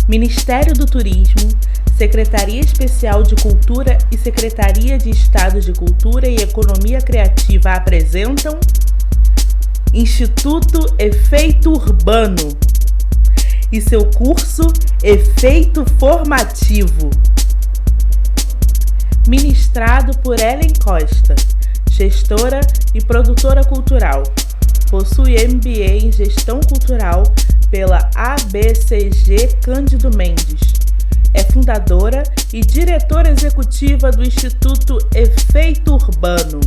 Ministério do Turismo, Secretaria Especial de Cultura e Secretaria de Estado de Cultura e Economia Criativa apresentam Instituto Efeito Urbano e seu curso Efeito Formativo. Ministrado por Ellen Costa, gestora e produtora cultural. Possui MBA em Gestão Cultural pela ABCG Cândido Mendes. É fundadora e diretora executiva do Instituto Efeito Urbano.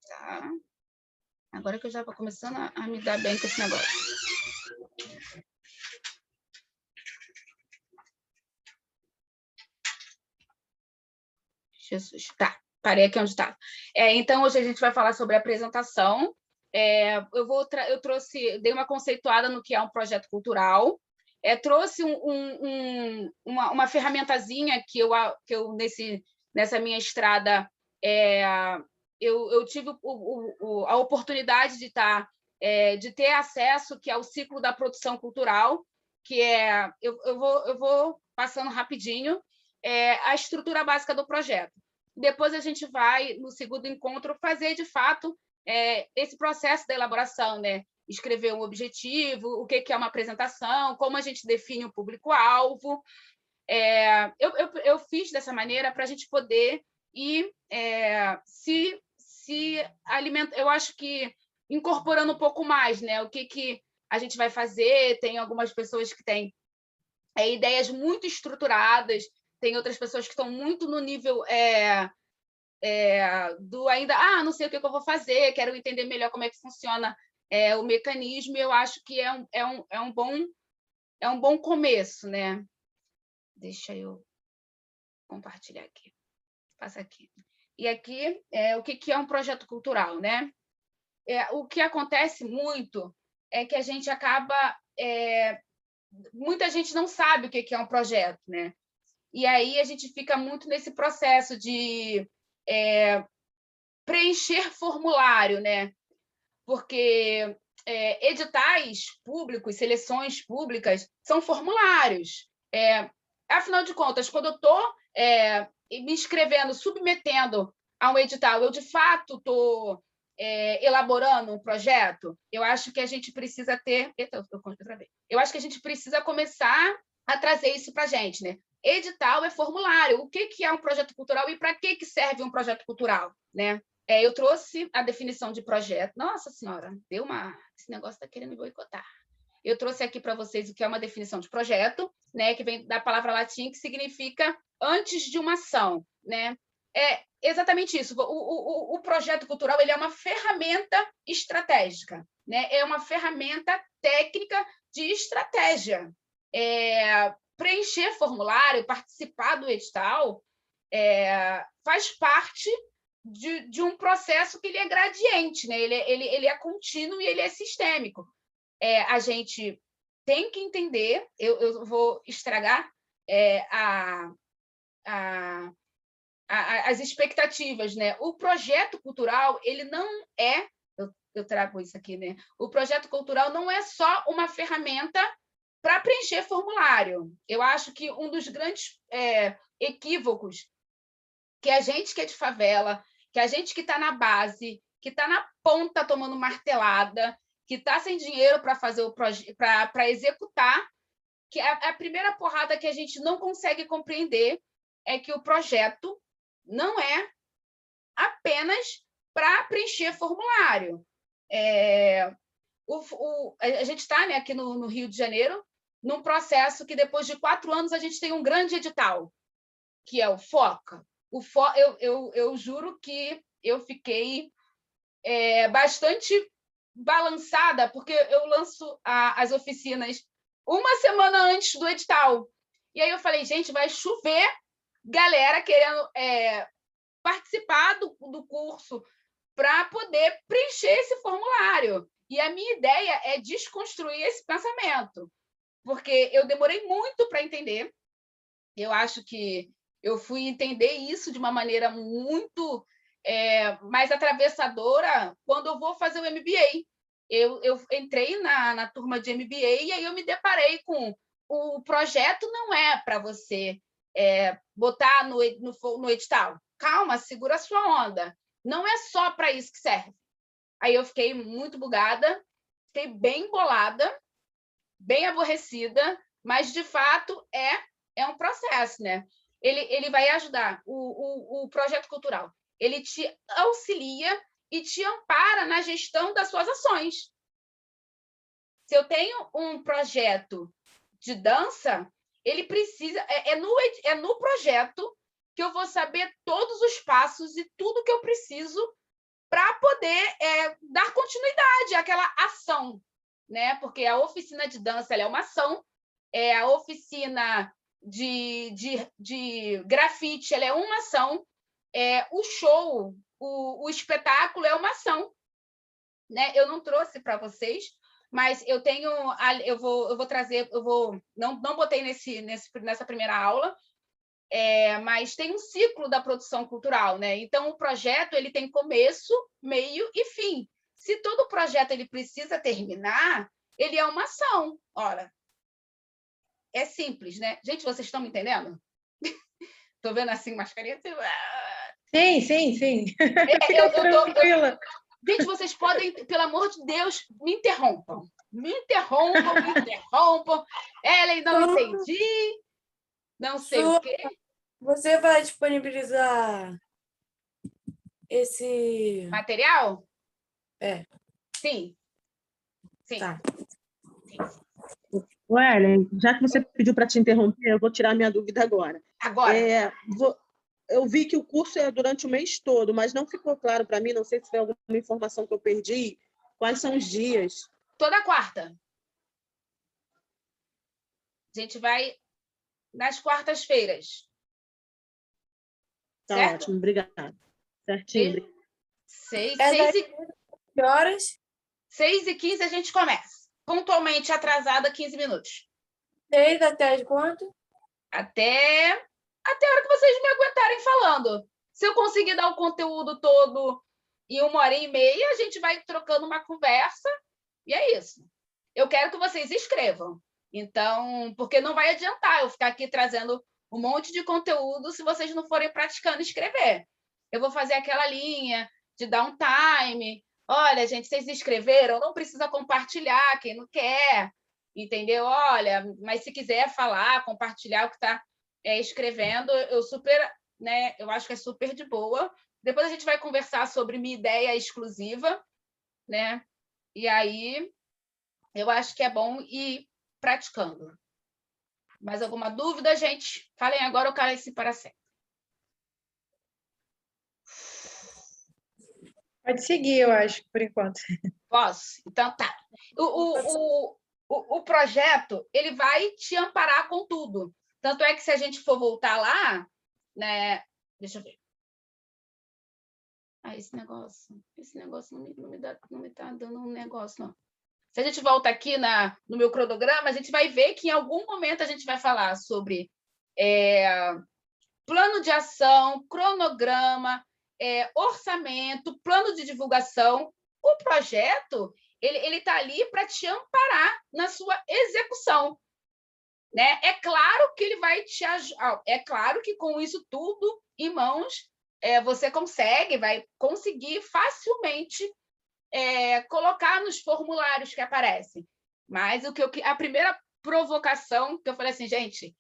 Tá. Agora que eu já estou começando a me dar bem com esse negócio. Jesus, tá. Parei aqui onde estava. Então, hoje a gente vai falar sobre a apresentação. Eu trouxe, dei uma conceituada no que é um projeto cultural. Trouxe uma ferramentazinha que eu nessa minha estrada, eu tive a oportunidade de ter acesso, que é o ciclo da produção cultural, que eu vou passando rapidinho, a estrutura básica do projeto. Depois a gente vai, no segundo encontro, fazer, de fato, esse processo da elaboração, né? Escrever um objetivo, o que é uma apresentação, como a gente define o público-alvo. Eu fiz dessa maneira para a gente poder ir se alimentar. Eu acho que incorporando um pouco mais, né? O que a gente vai fazer. Tem algumas pessoas que têm ideias muito estruturadas, tem outras pessoas que estão muito no nível do ainda, não sei o que eu vou fazer, quero entender melhor como é que funciona o mecanismo. Eu acho que é um bom começo, né? Deixa eu compartilhar aqui. Passa aqui. E aqui, o que é um projeto cultural, né? O que acontece muito é que a gente acaba... muita gente não sabe o que é um projeto, né? E aí a gente fica muito nesse processo de preencher formulário, né? Porque editais públicos, seleções públicas, são formulários. Afinal de contas, quando eu estou me inscrevendo, submetendo a um edital, eu, de fato, estou elaborando um projeto. Eu acho que a gente precisa ter... Eu acho que a gente precisa começar a trazer isso para a gente, né? Edital é formulário. O que é um projeto cultural e para que serve um projeto cultural, né? Eu trouxe a definição de projeto. Nossa Senhora, esse negócio está querendo me boicotar. Eu trouxe aqui para vocês o que é uma definição de projeto, né? Que vem da palavra latim, que significa antes de uma ação, né? É exatamente isso. O projeto cultural, ele é uma ferramenta estratégica, né? É uma ferramenta técnica de estratégia. Preencher formulário, participar do edital, faz parte de um processo que ele é gradiente, né? Ele é contínuo e ele é sistêmico. A gente tem que entender, eu vou estragar as expectativas, né? O projeto cultural, ele não é... Eu trago isso aqui, né? O projeto cultural não é só uma ferramenta para preencher formulário. Eu acho que um dos grandes equívocos que a gente que é de favela, que a gente que está na base, que está na ponta tomando martelada, que está sem dinheiro para fazer para executar, que a primeira porrada que a gente não consegue compreender é que o projeto não é apenas para preencher formulário. A gente está, né, aqui no Rio de Janeiro, num processo que, depois de 4 anos, a gente tem um grande edital, que é o FOCA. Eu juro que eu fiquei bastante balançada, porque eu lanço as oficinas uma semana antes do edital. E aí eu falei, gente, vai chover galera querendo participar do curso para poder preencher esse formulário. E a minha ideia é desconstruir esse pensamento, porque eu demorei muito para entender. Eu acho que eu fui entender isso de uma maneira muito mais atravessadora quando eu vou fazer o MBA. Eu entrei na turma de MBA e aí eu me deparei com o projeto não é para você botar no edital. Calma, segura a sua onda. Não é só para isso que serve. Aí eu fiquei muito bugada, fiquei bem bolada, bem aborrecida, mas, de fato, é um processo, né? Ele vai ajudar. O projeto cultural, ele te auxilia e te ampara na gestão das suas ações. Se eu tenho um projeto de dança, ele precisa... É no projeto que eu vou saber todos os passos e tudo que eu preciso para poder dar continuidade àquela ação, né? Porque a oficina de dança ela é uma ação, a oficina de grafite ela é uma ação, o show, o espetáculo é uma ação, né? Eu não trouxe para vocês, mas eu tenho, eu vou trazer, não botei nessa primeira aula, mas tem um ciclo da produção cultural, né? Então o projeto ele tem começo, meio e fim. Se todo projeto ele precisa terminar, ele é uma ação. Ora, é simples, né? Gente, vocês estão me entendendo? Estou vendo assim, mascarinha. Sim. Fica tranquila. Gente, vocês podem, pelo amor de Deus, me interrompam. Me interrompam. Ellen, não entendi. Não sei o quê. Você vai disponibilizar esse material? Sim. Tá. Ellen, já que você pediu para te interromper, eu vou tirar minha dúvida agora. Eu vi que o curso é durante o mês todo, mas não ficou claro para mim, não sei se foi alguma informação que eu perdi. Quais são os dias? Toda quarta. A gente vai nas quartas-feiras. Tá certo? Ótimo, obrigada. Certinho. 6 horas? 6h15 a gente começa. Pontualmente atrasada, 15 minutos. 6 até as quanto? Até a hora que vocês me aguentarem falando. Se eu conseguir dar o conteúdo todo em 1h30, a gente vai trocando uma conversa e é isso. Eu quero que vocês escrevam. Então, porque não vai adiantar eu ficar aqui trazendo um monte de conteúdo se vocês não forem praticando escrever. Eu vou fazer aquela linha de dar um time. Olha, gente, vocês escreveram, não precisa compartilhar quem não quer, entendeu? Olha, mas se quiser falar, compartilhar o que está escrevendo, eu super, né? Eu acho que é super de boa. Depois a gente vai conversar sobre minha ideia exclusiva, né? E aí eu acho que é bom ir praticando. Mais alguma dúvida, gente? Falem agora ou calem-se para sempre. Pode seguir, eu acho, por enquanto. Posso? Então tá. O projeto ele vai te amparar com tudo. Tanto é que se a gente for voltar lá, né? Deixa eu ver. Esse negócio não me tá dando um negócio, não. Se a gente volta aqui no meu cronograma, a gente vai ver que em algum momento a gente vai falar sobre plano de ação, cronograma, orçamento, plano de divulgação. O projeto ele está ali para te amparar na sua execução, né? É claro que ele vai te ajudar. É claro que com isso tudo em mãos você vai conseguir facilmente colocar nos formulários que aparecem. Mas a primeira provocação que eu falei assim, gente, o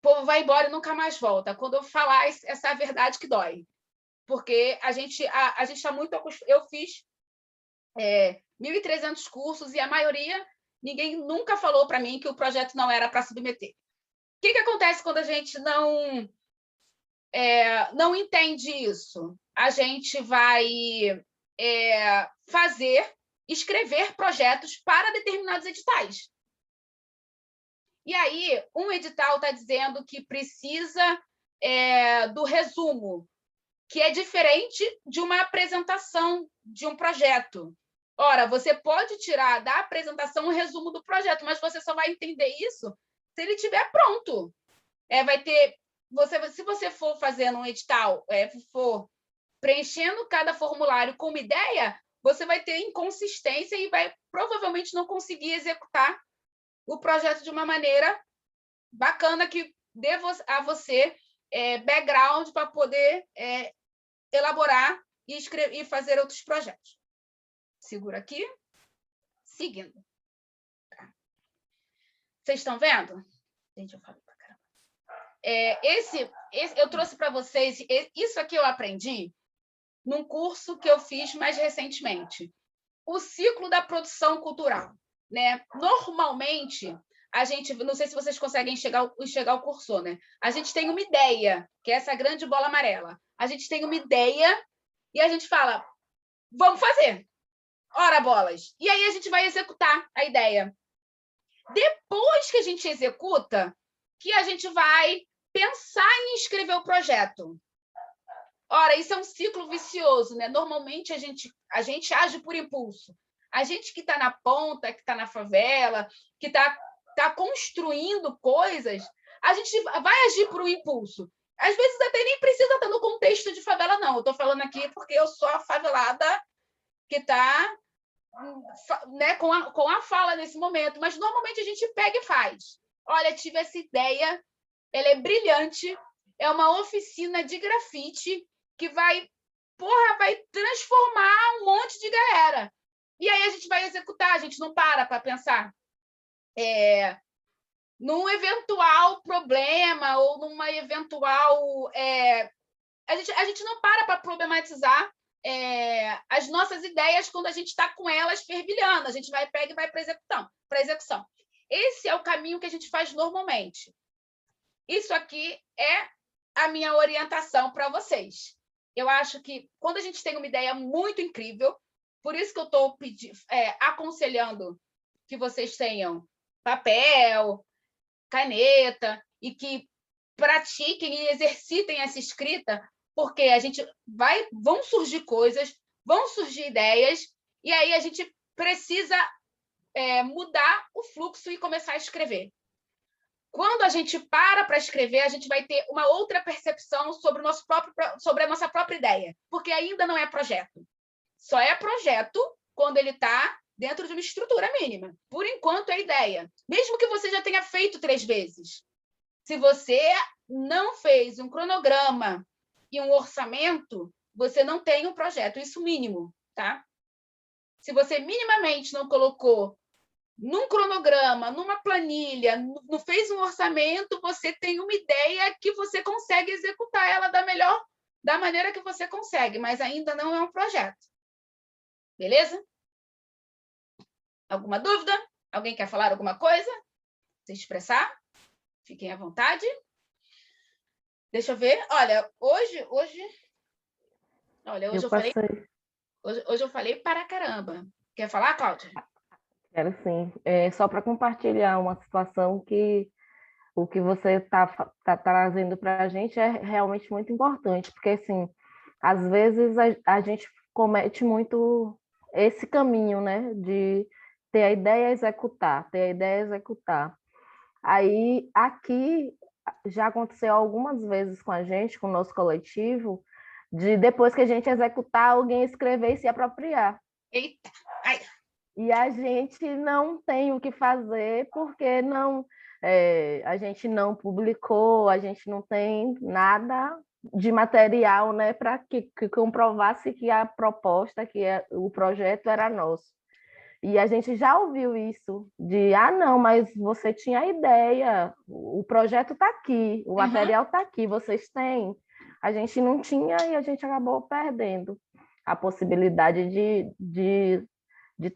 povo vai embora e nunca mais volta. Quando eu falar essa verdade que dói. Porque a gente está muito acostumado. Eu fiz 1.300 cursos e a maioria, ninguém nunca falou para mim que o projeto não era para submeter. O que acontece quando a gente não entende isso? A gente vai escrever projetos para determinados editais. E aí, um edital está dizendo que precisa do resumo, que é diferente de uma apresentação de um projeto. Ora, você pode tirar da apresentação um resumo do projeto, mas você só vai entender isso se ele estiver pronto. Se você for fazendo um edital, for preenchendo cada formulário com uma ideia, você vai ter inconsistência e vai provavelmente não conseguir executar o projeto de uma maneira bacana que dê a você background para poder elaborar e escrever, e fazer outros projetos. Segura aqui. Seguindo. Tá. Vocês estão vendo? Gente, eu falo pra caramba. Eu trouxe para vocês, isso aqui eu aprendi num curso que eu fiz mais recentemente. O ciclo da produção cultural. Né? Normalmente, a gente, não sei se vocês conseguem enxergar o cursor, né? A gente tem uma ideia, que é essa grande bola amarela. A gente tem uma ideia e a gente fala, vamos fazer. Ora, bolas. E aí a gente vai executar a ideia. Depois que a gente executa, que a gente vai pensar em escrever o projeto. Ora, isso é um ciclo vicioso, né? Normalmente a gente age por impulso. A gente que está na ponta, que está na favela, que está construindo coisas, a gente vai agir por um impulso. Às vezes até nem precisa estar no contexto de favela, não. Eu estou falando aqui porque eu sou a favelada que está, né, com a fala nesse momento. Mas normalmente a gente pega e faz. Olha, tive essa ideia, ela é brilhante, é uma oficina de grafite que vai transformar um monte de galera. E aí a gente vai executar, a gente não para pensar num eventual problema ou numa eventual... a gente não para problematizar as nossas ideias quando a gente está com elas fervilhando. A gente pega e vai para execução. Esse é o caminho que a gente faz normalmente. Isso aqui é a minha orientação para vocês. Eu acho que quando a gente tem uma ideia muito incrível, por isso que eu estou aconselhando que vocês tenham papel, caneta e que pratiquem e exercitem essa escrita, porque vão surgir coisas, vão surgir ideias, e aí a gente precisa mudar o fluxo e começar a escrever. Quando a gente para escrever, a gente vai ter uma outra percepção sobre a nossa própria ideia, porque ainda não é projeto. Só é projeto quando ele está dentro de uma estrutura mínima. Por enquanto, é ideia. Mesmo que você já tenha feito 3 vezes. Se você não fez um cronograma e um orçamento, você não tem um projeto. Isso mínimo, tá? Se você minimamente não colocou num cronograma, numa planilha, não fez um orçamento, você tem uma ideia que você consegue executar ela da maneira que você consegue, mas ainda não é um projeto. Beleza? Alguma dúvida? Alguém quer falar alguma coisa? Se expressar? Fiquem à vontade. Deixa eu ver. Olha, hoje eu falei para caramba. Quer falar, Cláudia? Quero sim. Só para compartilhar uma situação que o que você tá trazendo para a gente é realmente muito importante, porque, assim, às vezes a gente comete muito esse caminho, né, de ter a ideia e executar, ter a ideia e executar. Aí, aqui, já aconteceu algumas vezes com a gente, com o nosso coletivo, de depois que a gente executar, alguém escrever e se apropriar. Eita! Ai. E a gente não tem o que fazer porque a gente não publicou, a gente não tem nada de material, né, para que comprovasse que a proposta, o projeto era nosso. E a gente já ouviu isso, não, mas você tinha a ideia, o projeto está aqui, o material está aqui, vocês têm? A gente não tinha e a gente acabou perdendo a possibilidade de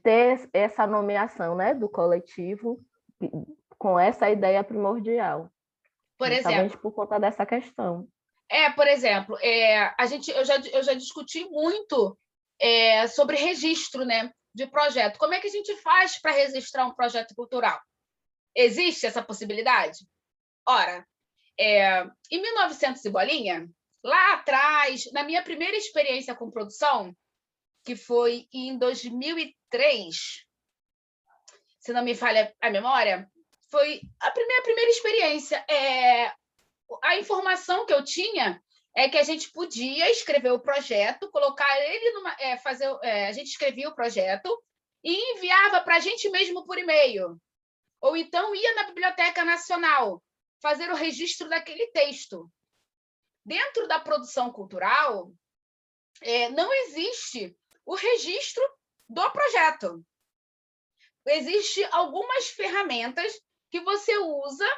ter essa nomeação, né, do coletivo com essa ideia primordial. Por exemplo, por conta dessa questão. Por exemplo, eu já discuti muito sobre registro, né, de projeto. Como é que a gente faz para registrar um projeto cultural? Existe essa possibilidade? Ora, em 1900 e bolinha, lá atrás, na minha primeira experiência com produção, que foi em 2003, se não me falha a memória, foi a minha primeira experiência. A informação que eu tinha é que a gente podia escrever o projeto, colocar ele numa... a gente escrevia o projeto e enviava para a gente mesmo por e-mail. Ou então ia na Biblioteca Nacional fazer o registro daquele texto. Dentro da produção cultural, não existe o registro do projeto. Existem algumas ferramentas que você usa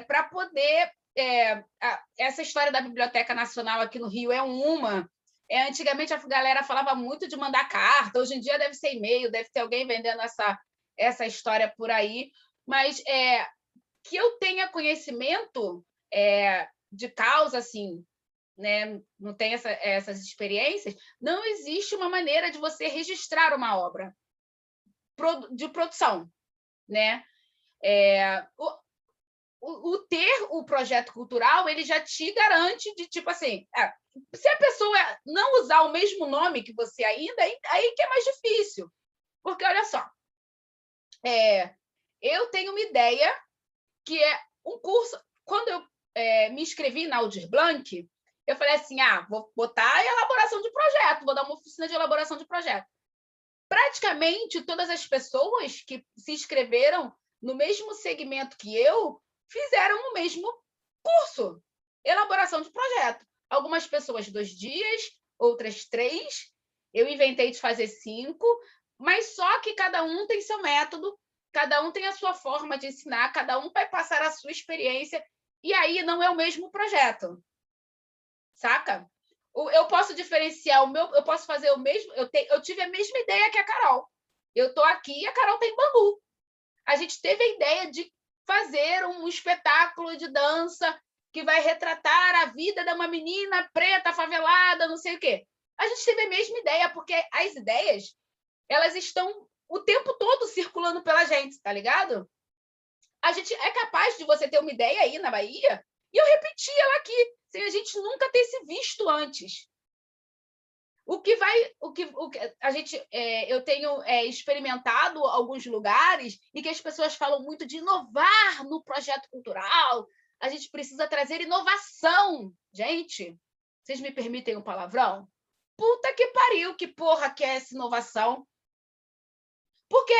para poder... essa história da Biblioteca Nacional aqui no Rio é uma. Antigamente, a galera falava muito de mandar carta. Hoje em dia deve ser e-mail, deve ter alguém vendendo essa história por aí. Mas que eu tenha conhecimento de causa, assim, né? Não tem essas experiências, não existe uma maneira de você registrar uma obra de produção, né? O ter o projeto cultural, ele já te garante de, tipo assim, se a pessoa não usar o mesmo nome que você ainda, aí que é mais difícil. Porque, olha só, eu tenho uma ideia que é um curso... Quando eu me inscrevi na Aldir Blanc, eu falei assim, vou botar elaboração de projeto, vou dar uma oficina de elaboração de projeto. Praticamente todas as pessoas que se inscreveram no mesmo segmento que eu fizeram o mesmo curso, elaboração de projeto. Algumas pessoas 2 dias, outras 3. Eu inventei de fazer 5, mas só que cada um tem seu método, cada um tem a sua forma de ensinar, cada um vai passar a sua experiência, e aí não é o mesmo projeto. Saca? Eu posso diferenciar eu posso fazer o mesmo... Eu tive a mesma ideia que a Carol. Eu estou aqui e a Carol está em Bangu. A gente teve a ideia de fazer um espetáculo de dança que vai retratar a vida de uma menina preta, favelada, não sei o quê. A gente teve a mesma ideia, porque as ideias, elas estão o tempo todo circulando pela gente, tá ligado? A gente é capaz de você ter uma ideia aí na Bahia e eu repetir ela aqui, sem a gente nunca ter se visto antes. Eu tenho experimentado alguns lugares em que as pessoas falam muito de inovar no projeto cultural. A gente precisa trazer inovação. Gente, vocês me permitem um palavrão? Puta que pariu, que porra que é essa inovação? Porque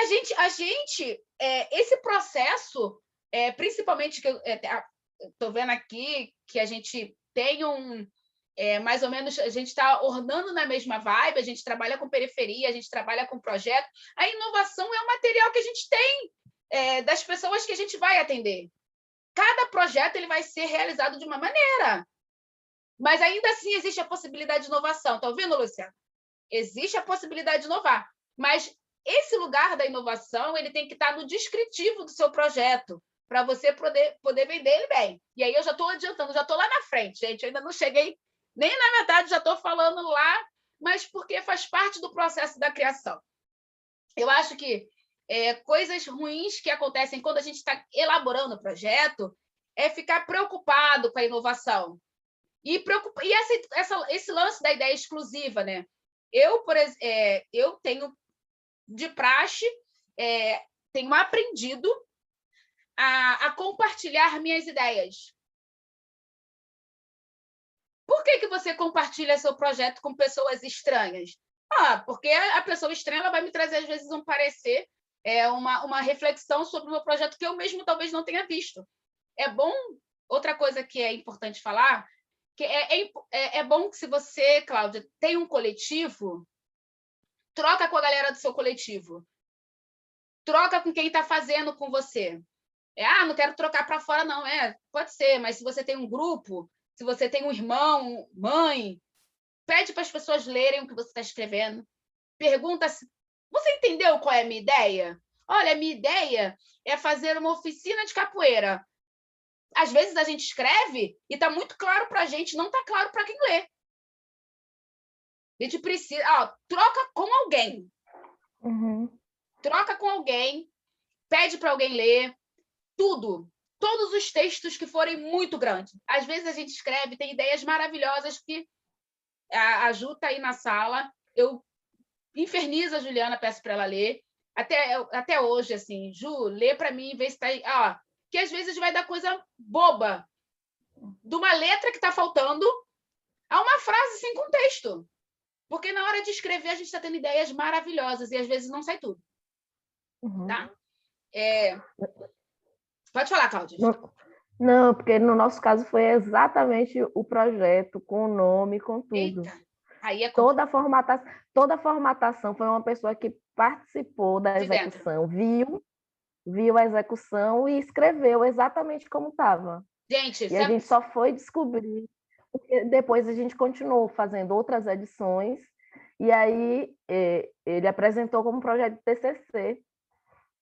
esse processo, principalmente que eu estou vendo aqui, que a gente tem mais ou menos, a gente está ornando na mesma vibe, a gente trabalha com periferia, a gente trabalha com projeto. A inovação é o material que a gente tem das pessoas que a gente vai atender. Cada projeto ele vai ser realizado de uma maneira, mas ainda assim existe a possibilidade de inovação. Está ouvindo, Luciana? Existe a possibilidade de inovar, mas esse lugar da inovação ele tem que estar no descritivo do seu projeto, para você poder vender ele bem. E aí eu já estou adiantando, já estou lá na frente, gente. Eu ainda não cheguei nem na metade, já estou falando lá, mas porque faz parte do processo da criação. Eu acho que coisas ruins que acontecem quando a gente está elaborando o projeto é ficar preocupado com a inovação. E esse lance da ideia exclusiva, né? Eu tenho de praxe, tenho aprendido a compartilhar minhas ideias. Por que você compartilha seu projeto com pessoas estranhas? Porque a pessoa estranha ela vai me trazer, às vezes, um parecer, uma reflexão sobre o meu projeto que eu mesmo talvez não tenha visto. É bom... Outra coisa que é importante falar, que é bom que se você, Cláudia, tem um coletivo, troca com a galera do seu coletivo. Troca com quem está fazendo com você. Não quero trocar para fora, não. Pode ser, mas se você tem um grupo, se você tem um irmão, mãe, pede para as pessoas lerem o que você está escrevendo. Pergunta se... Você entendeu qual é a minha ideia? Olha, a minha ideia é fazer uma oficina de capoeira. Às vezes a gente escreve e está muito claro para a gente, não está claro para quem lê. A gente precisa... troca com alguém. Uhum. Troca com alguém, pede para alguém ler, tudo. Todos os textos que forem muito grandes. Às vezes a gente escreve, tem ideias maravilhosas que a Ju está aí na sala, eu infernizo a Juliana, peço para ela ler. Até hoje, assim, Ju, lê para mim, vê se está aí. Que às vezes vai dar coisa boba, de uma letra que está faltando, a uma frase sem contexto. Porque na hora de escrever a gente está tendo ideias maravilhosas e às vezes não sai tudo. Tá? Pode falar, Cláudia. Não, porque no nosso caso foi exatamente o projeto, com o nome, com tudo. Eita. Aí é toda a formatação foi uma pessoa que participou da execução, viu a execução e escreveu exatamente como estava. Gente, a gente só foi descobrir, porque depois a gente continuou fazendo outras edições, e aí ele apresentou como projeto de TCC.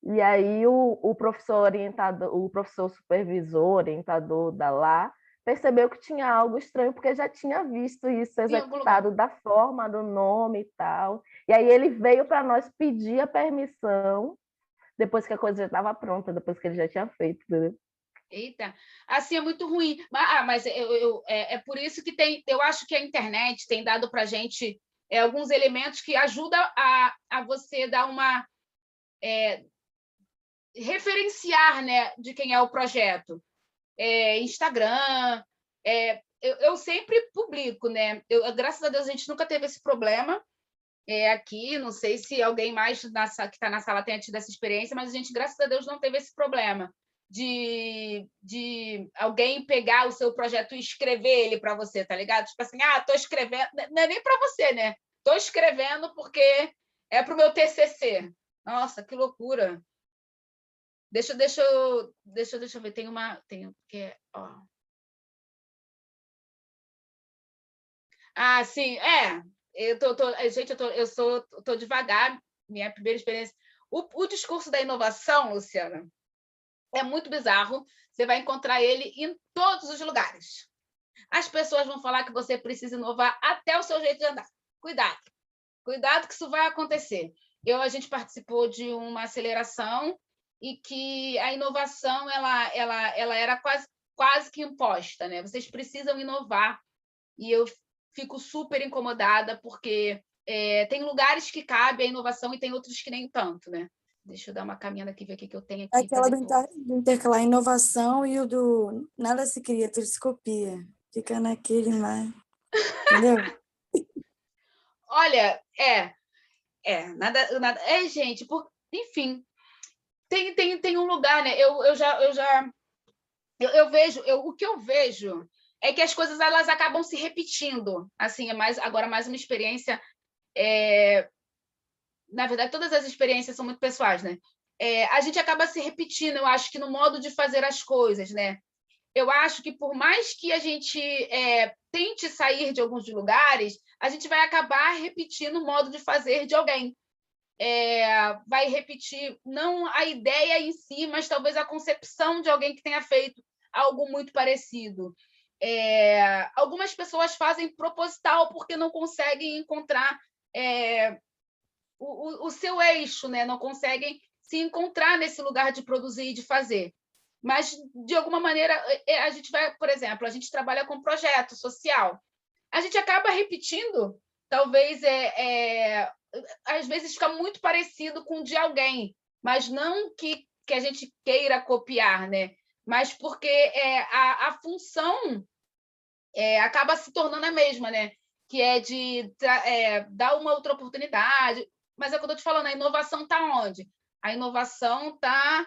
E aí o professor orientador, o professor supervisor, orientador da lá, percebeu que tinha algo estranho, porque já tinha visto isso executado da forma, do nome e tal. E aí ele veio para nós pedir a permissão, depois que a coisa já estava pronta, depois que ele já tinha feito. Entendeu? Eita, assim é muito ruim. Mas é por isso que eu acho que a internet tem dado para a gente alguns elementos que ajudam a você dar uma... referenciar, né, de quem é o projeto. Instagram, eu sempre publico, né? Graças a Deus a gente nunca teve esse problema aqui, não sei se alguém mais que está na sala tenha tido essa experiência, mas a gente, graças a Deus, não teve esse problema de alguém pegar o seu projeto e escrever ele para você, tá ligado? Tipo assim, tô escrevendo, não é nem para você, né? Tô escrevendo porque é para o meu TCC. Nossa, que loucura! Deixa eu ver, porque, ó. Sim, gente, eu tô devagar, minha primeira experiência. O discurso da inovação, Luciana, é muito bizarro, você vai encontrar ele em todos os lugares. As pessoas vão falar que você precisa inovar até o seu jeito de andar. Cuidado que isso vai acontecer. A gente participou de uma aceleração e que a inovação ela era quase que imposta, né? Vocês precisam inovar. E eu fico super incomodada, porque tem lugares que cabe a inovação e tem outros que nem tanto, né? Deixa eu dar uma caminhada aqui, ver o que eu tenho aqui. Aquela do intercalar inovação e o do nada se cria, tudo se copia. Fica naquele mais... Entendeu? Olha, nada... gente, enfim... Tem um lugar, né? Eu vejo, o que eu vejo é que as coisas elas acabam se repetindo. Assim, agora mais uma experiência. Na verdade, todas as experiências são muito pessoais, né? A gente acaba se repetindo, eu acho que no modo de fazer as coisas, né? Eu acho que por mais que a gente tente sair de alguns lugares, a gente vai acabar repetindo o modo de fazer de alguém. Vai repetir não a ideia em si, mas talvez a concepção de alguém que tenha feito algo muito parecido. Algumas pessoas fazem proposital porque não conseguem encontrar o seu eixo, né? Não conseguem se encontrar nesse lugar de produzir e de fazer. Mas, de alguma maneira, a gente vai, por exemplo, a gente trabalha com projeto social. A gente acaba repetindo, talvez às vezes fica muito parecido com o de alguém, mas não que a gente queira copiar, né? Mas porque a função acaba se tornando a mesma, né? Que é de dar uma outra oportunidade. Mas é o que eu estou te falando, a inovação está onde? A inovação está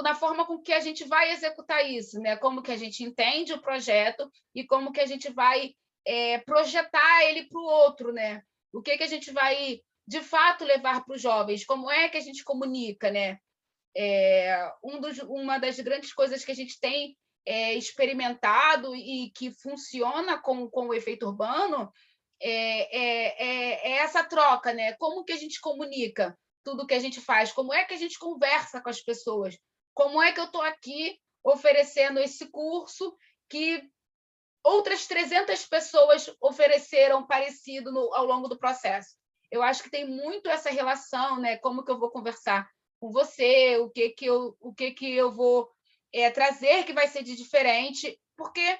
na forma com que a gente vai executar isso, né? Como que a gente entende o projeto e como que a gente vai projetar ele para o outro, né? O que a gente vai, de fato, levar para os jovens? Como é que a gente comunica, né? Uma das grandes coisas que a gente tem experimentado e que funciona com o efeito urbano é essa troca, né? Como que a gente comunica tudo que a gente faz? Como é que a gente conversa com as pessoas? Como é que eu estou aqui oferecendo esse curso que outras 300 pessoas ofereceram parecido ao longo do processo? Eu acho que tem muito essa relação, né? Como que eu vou conversar com você, o que que eu vou trazer que vai ser de diferente, porque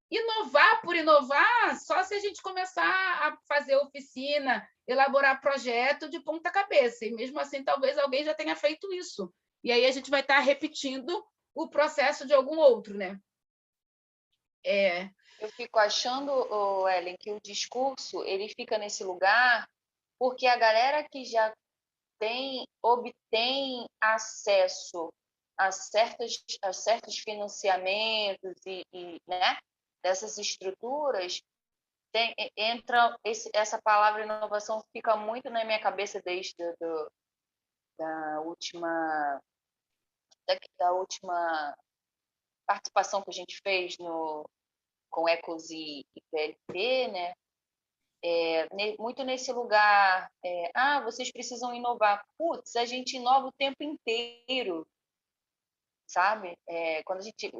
inovar por inovar, só se a gente começar a fazer oficina, elaborar projeto de ponta cabeça, e mesmo assim talvez alguém já tenha feito isso, e aí a gente vai estar repetindo o processo de algum outro, né? Eu fico achando, Ellen, que o discurso ele fica nesse lugar porque a galera que já obtém acesso a certos financiamentos né, dessas estruturas, essa palavra inovação fica muito na minha cabeça desde da última participação que a gente fez com Ecos e PLT, né? Muito nesse lugar, vocês precisam inovar. Putz, a gente inova o tempo inteiro, sabe? Quando a gente,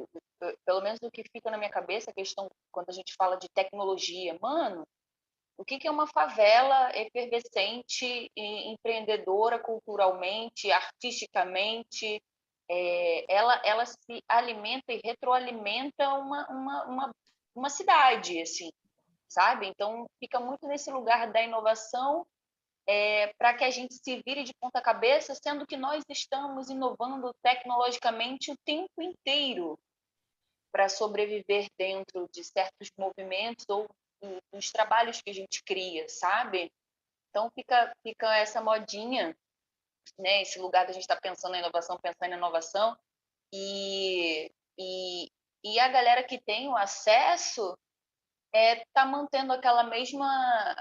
pelo menos o que fica na minha cabeça, a questão, quando a gente fala de tecnologia, mano, o que é uma favela efervescente, empreendedora culturalmente, artisticamente? Ela se alimenta e retroalimenta uma cidade, assim, sabe? Então, fica muito nesse lugar da inovação para que a gente se vire de ponta cabeça, sendo que nós estamos inovando tecnologicamente o tempo inteiro para sobreviver dentro de certos movimentos ou dos trabalhos que a gente cria, sabe? Então, fica essa modinha, né? Esse lugar da gente estar pensando em inovação, e a galera que tem o acesso tá mantendo aquela mesma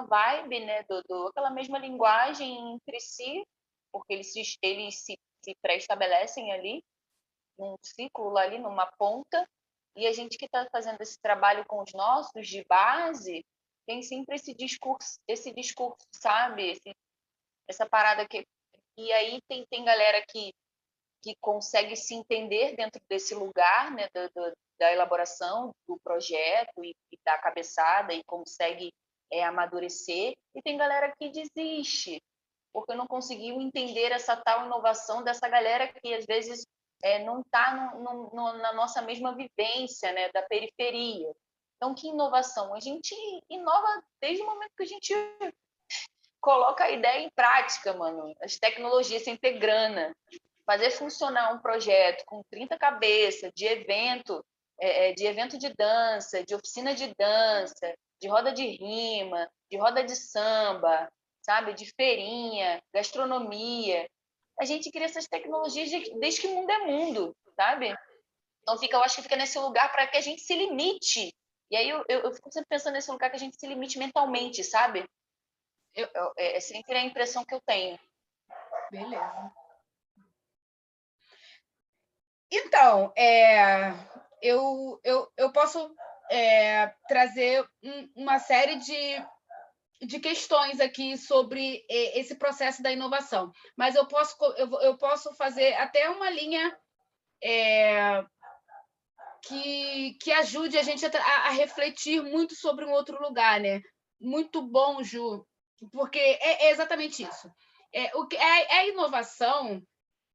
vibe, né? Aquela mesma linguagem entre si, porque eles se pré-estabelecem ali, num ciclo ali, numa ponta, e a gente que está fazendo esse trabalho com os nossos de base tem sempre esse discurso, sabe? Essa parada que... E aí tem galera que consegue se entender dentro desse lugar, né, da elaboração do projeto e da cabeçada e consegue amadurecer, e tem galera que desiste porque não conseguiu entender essa tal inovação dessa galera que às vezes não está na nossa mesma vivência, né, da periferia. Então, que inovação? A gente inova desde o momento que a gente coloca a ideia em prática, mano. As tecnologias sem ter grana. Fazer funcionar um projeto com 30 cabeças de evento de dança, de oficina de dança, de roda de rima, de roda de samba, sabe? De feirinha, gastronomia. A gente cria essas tecnologias desde que o mundo é mundo, sabe? Então, eu acho que fica nesse lugar para que a gente se limite. E aí eu fico sempre pensando nesse lugar que a gente se limite mentalmente, sabe? É sempre a impressão que eu tenho. Beleza. Então, eu posso trazer uma série de questões aqui sobre esse processo da inovação, mas eu posso fazer até uma linha que ajude a gente a refletir muito sobre um outro lugar, né? Muito bom, Ju, porque é exatamente isso. A inovação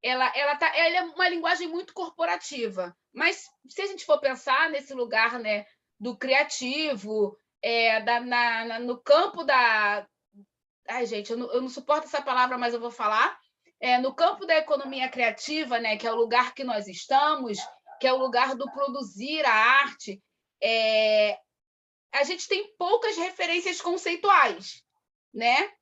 ela é uma linguagem muito corporativa, mas se a gente for pensar nesse lugar, né, do criativo, no campo da... Ai, gente, eu não suporto essa palavra, mas eu vou falar. No campo da economia criativa, né, que é o lugar que nós estamos, que é o lugar do produzir a arte, a gente tem poucas referências conceituais, né?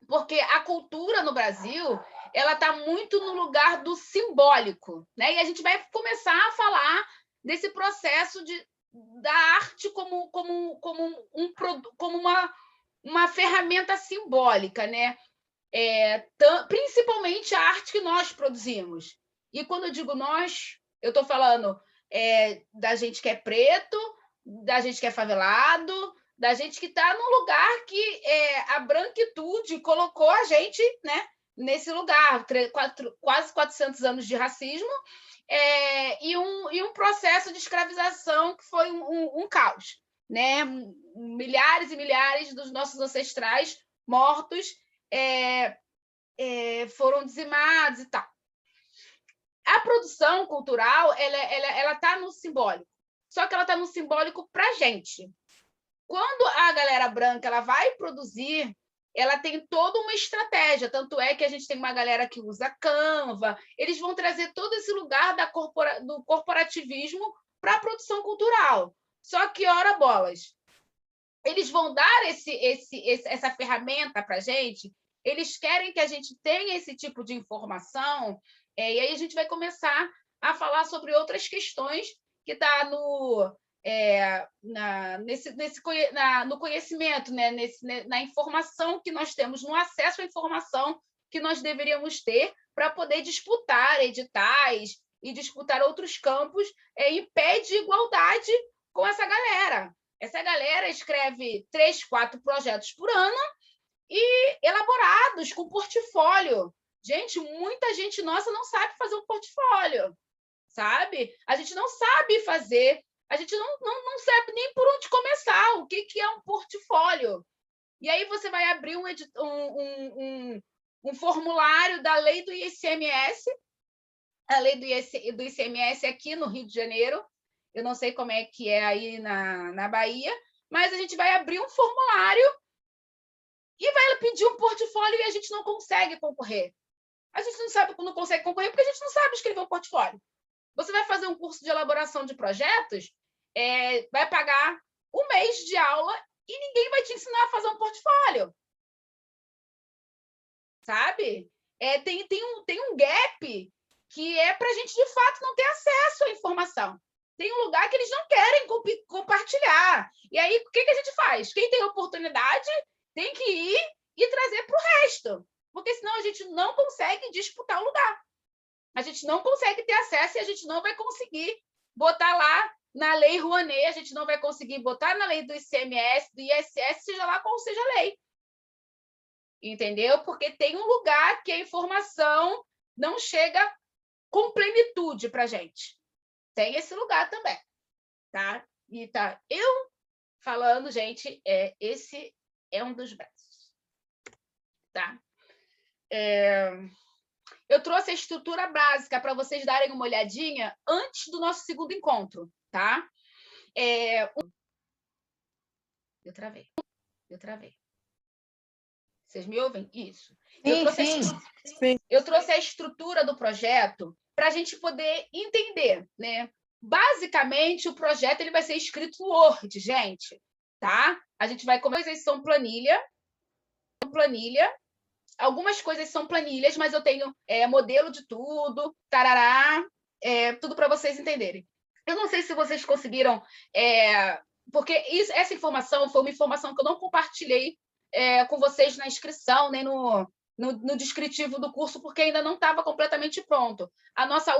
Porque a cultura no Brasil ela está muito no lugar do simbólico, né? E a gente vai começar a falar desse processo da arte como uma ferramenta simbólica, né? Principalmente a arte que nós produzimos. E quando eu digo nós, eu estou falando da gente que é preto, da gente que é favelado, da gente que está num lugar que a branquitude colocou a gente, né, nesse lugar, quase 400 anos de racismo e um processo de escravização que foi um caos, né? Milhares e milhares dos nossos ancestrais mortos foram dizimados e tal. A produção cultural ela está no simbólico, só que ela está no simbólico para a gente. Quando a galera branca ela vai produzir, ela tem toda uma estratégia, tanto é que a gente tem uma galera que usa Canva, eles vão trazer todo esse lugar do corporativismo para a produção cultural. Só que, ora bolas, eles vão dar essa ferramenta para a gente, eles querem que a gente tenha esse tipo de informação, e aí a gente vai começar a falar sobre outras questões que está no conhecimento, né? Na informação que nós temos, no acesso à informação que nós deveríamos ter para poder disputar editais e disputar outros campos em pé de igualdade com essa galera. Essa galera escreve 3, 4 projetos por ano e elaborados com portfólio. Gente, muita gente nossa não sabe fazer um portfólio, sabe? A gente não sabe fazer, a gente não sabe nem por onde começar, o que é um portfólio. E aí você vai abrir um formulário da lei do ICMS, a lei do ICMS aqui no Rio de Janeiro, eu não sei como é que é aí na Bahia, mas a gente vai abrir um formulário e vai pedir um portfólio e a gente não consegue concorrer. A gente não consegue concorrer porque a gente não sabe escrever um portfólio. Você vai fazer um curso de elaboração de projetos, vai pagar 1 mês de aula e ninguém vai te ensinar a fazer um portfólio. Sabe? Tem um gap que é para a gente, de fato, não ter acesso à informação. Tem um lugar que eles não querem compartilhar. E aí, o que a gente faz? Quem tem oportunidade tem que ir e trazer para o resto. Porque senão a gente não consegue disputar o lugar. A gente não consegue ter acesso e a gente não vai conseguir botar lá na lei Rouanet, a gente não vai conseguir botar na lei do ICMS, do ISS, seja lá qual seja a lei. Entendeu? Porque tem um lugar que a informação não chega com plenitude para a gente. Tem esse lugar também, tá? E tá eu falando, gente, esse é um dos braços, tá? Eu trouxe a estrutura básica para vocês darem uma olhadinha antes do nosso segundo encontro, tá? Eu travei. Vocês me ouvem? Isso. Eu trouxe a estrutura do projeto para a gente poder entender, né? Basicamente, o projeto ele vai ser escrito no Word, gente, tá? A gente vai coisas são planilha. Algumas coisas são planilhas, mas eu tenho modelo de tudo, tarará, tudo para vocês entenderem. Eu não sei se vocês conseguiram, porque essa informação foi uma informação que eu não compartilhei com vocês na inscrição, nem no descritivo do curso, porque ainda não estava completamente pronto. O nosso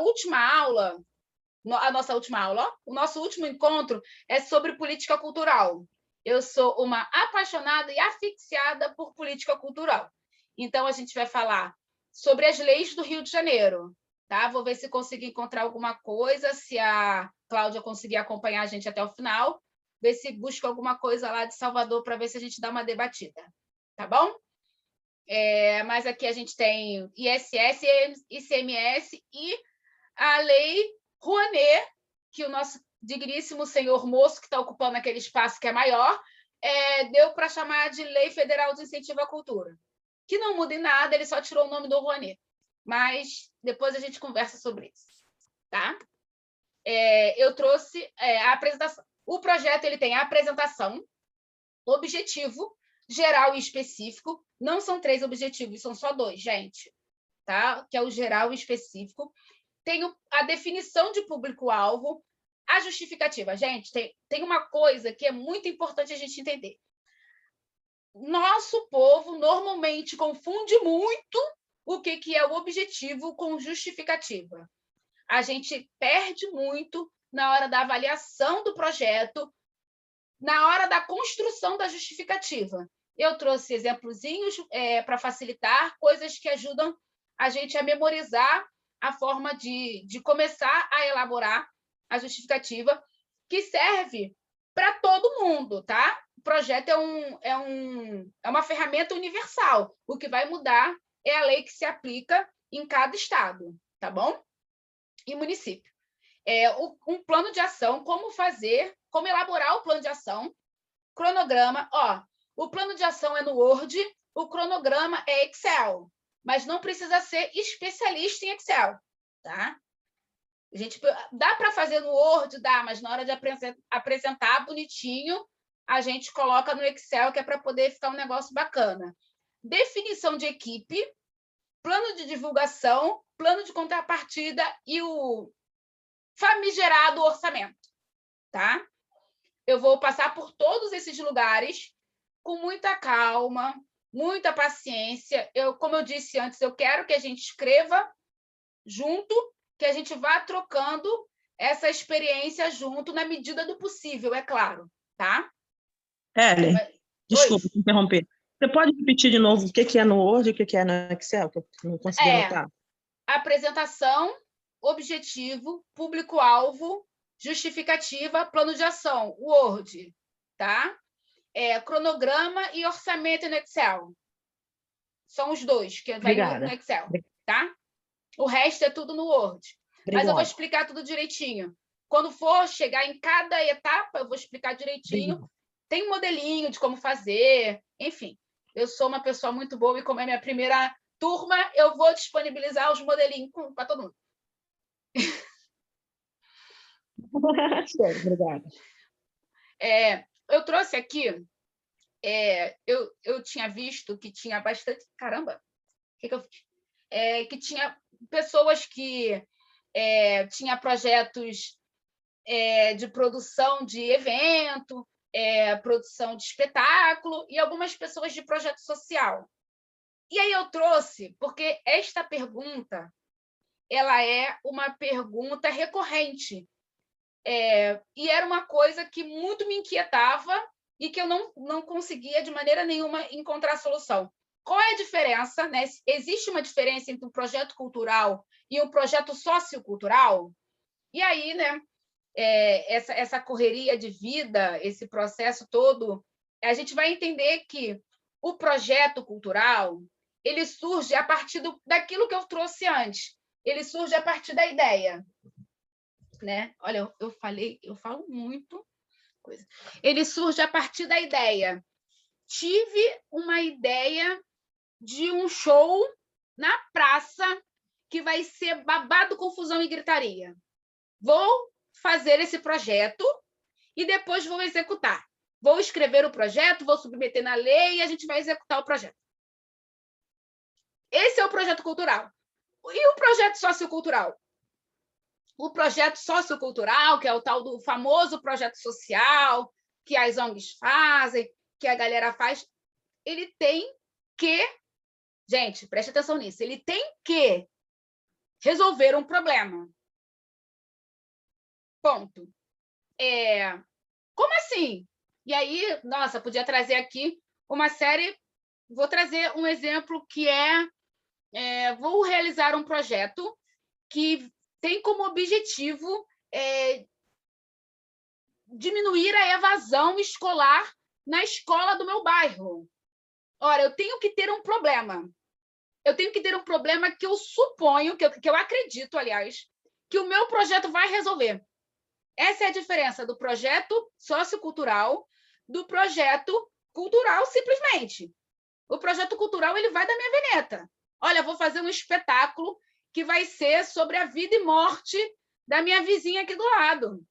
último encontro é sobre política cultural. Eu sou uma apaixonada e asfixiada por política cultural. Então, a gente vai falar sobre as leis do Rio de Janeiro. Tá? Vou ver se consigo encontrar alguma coisa, se a Cláudia conseguir acompanhar a gente até o final, ver se busca alguma coisa lá de Salvador para ver se a gente dá uma debatida. Tá bom? Mas aqui a gente tem ISS, ICMS e a lei Rouanet, que o nosso digníssimo senhor moço, que está ocupando aquele espaço que é maior, deu para chamar de Lei Federal de Incentivo à Cultura, que não muda em nada, ele só tirou o nome do Rouanet. Mas depois a gente conversa sobre isso. Tá? Eu trouxe a apresentação. O projeto ele tem a apresentação, objetivo, geral e específico. Não são 3 objetivos, são só 2, gente. Tá? Que é o geral e específico. Tem a definição de público-alvo, a justificativa. Gente, tem uma coisa que é muito importante a gente entender. Nosso povo normalmente confunde muito o que é o objetivo com justificativa. A gente perde muito na hora da avaliação do projeto, na hora da construção da justificativa. Eu trouxe exemplozinhos para facilitar, coisas que ajudam a gente a memorizar a forma de começar a elaborar a justificativa, que serve para todo mundo, tá? O projeto é uma ferramenta universal. O que vai mudar é a lei que se aplica em cada estado, tá bom? E município. Um plano de ação, como elaborar o plano de ação, cronograma. O plano de ação é no Word, o cronograma é Excel, mas não precisa ser especialista em Excel, tá? Dá para fazer no Word? Dá, mas na hora de apresentar bonitinho, a gente coloca no Excel, que é para poder ficar um negócio bacana. Definição de equipe, plano de divulgação, plano de contrapartida e o famigerado orçamento, tá? Eu vou passar por todos esses lugares com muita calma, muita paciência. Como eu disse antes, eu quero que a gente escreva junto, que a gente vá trocando essa experiência junto, na medida do possível, é claro, tá? Ellen, desculpa te interromper. Você pode repetir de novo o que é no Word e o que é no Excel, que eu não consegui anotar? Apresentação, objetivo, público-alvo, justificativa, plano de ação, Word, tá? Cronograma e orçamento no Excel. São os dois que vai no Excel, tá? O resto é tudo no Word. Obrigada. Mas eu vou explicar tudo direitinho. Quando for chegar em cada etapa, eu vou explicar direitinho. Obrigada. Tem um modelinho de como fazer, enfim. Eu sou uma pessoa muito boa e como é minha primeira turma, eu vou disponibilizar os modelinhos para todo mundo. Obrigada. Eu trouxe aqui, eu tinha visto que tinha bastante... Caramba! O que eu fiz? Que tinha pessoas que tinha projetos de produção de evento, produção de espetáculo e algumas pessoas de projeto social. E aí eu trouxe, porque esta pergunta ela é uma pergunta recorrente. E era uma coisa que muito me inquietava e que eu não conseguia, de maneira nenhuma, encontrar solução. Qual é a diferença, né? Existe uma diferença entre um projeto cultural e um projeto sociocultural? E aí, né, essa correria de vida, esse processo todo, a gente vai entender que o projeto cultural ele surge a partir daquilo que eu trouxe antes. Ele surge a partir da ideia. Né? Olha, eu falo muito coisa. Ele surge a partir da ideia. Tive uma ideia de um show na praça que vai ser babado, confusão e gritaria. Vou fazer esse projeto e depois vou executar. Vou escrever o projeto, vou submeter na lei e a gente vai executar o projeto. Esse é o projeto cultural. E o projeto sociocultural? O projeto sociocultural, que é o tal do famoso projeto social, que as ONGs fazem, que a galera faz, ele tem que... Gente, preste atenção nisso. Ele tem que resolver um problema. Ponto. Como assim? E aí, nossa, podia trazer aqui uma série... Vou trazer um exemplo que vou realizar um projeto que tem como objetivo diminuir a evasão escolar na escola do meu bairro. Ora, eu tenho que ter um problema. Eu tenho que ter um problema que eu suponho, que eu acredito, aliás, que o meu projeto vai resolver. Essa é a diferença do projeto sociocultural do projeto cultural, simplesmente. O projeto cultural ele vai da minha veneta. Olha, vou fazer um espetáculo que vai ser sobre a vida e morte da minha vizinha aqui do lado.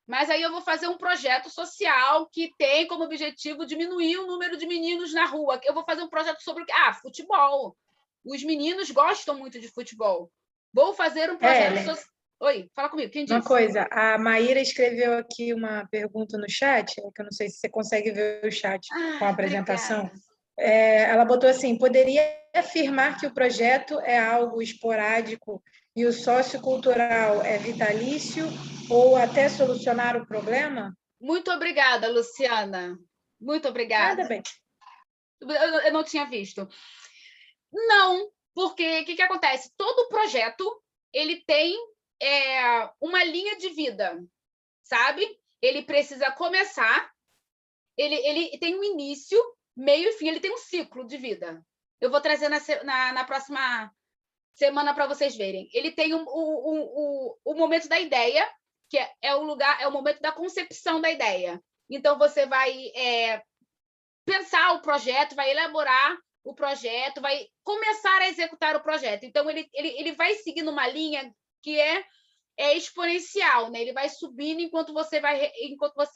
Mas aí eu vou fazer um projeto social que tem como objetivo diminuir o número de meninos na rua. Eu vou fazer um projeto sobre futebol. Os meninos gostam muito de futebol. Vou fazer um projeto social. Oi, fala comigo. Quem disse? Uma coisa, a Maíra escreveu aqui uma pergunta no chat, que eu não sei se você consegue ver o chat com a apresentação. Ela botou assim, poderia afirmar que o projeto é algo esporádico e o sociocultural é vitalício ou até solucionar o problema? Muito obrigada, Luciana. Muito obrigada. Nada bem. Eu não tinha visto. Não, porque o que acontece? Todo projeto ele tem uma linha de vida, sabe? Ele precisa começar, ele tem um início, meio e fim, ele tem um ciclo de vida. Eu vou trazer na próxima semana para vocês verem. Ele tem o momento da ideia, que é o momento da concepção da ideia. Então, você vai pensar o projeto, vai elaborar o projeto, vai começar a executar o projeto. Então, ele vai seguindo uma linha que é exponencial, né? Ele vai subindo enquanto você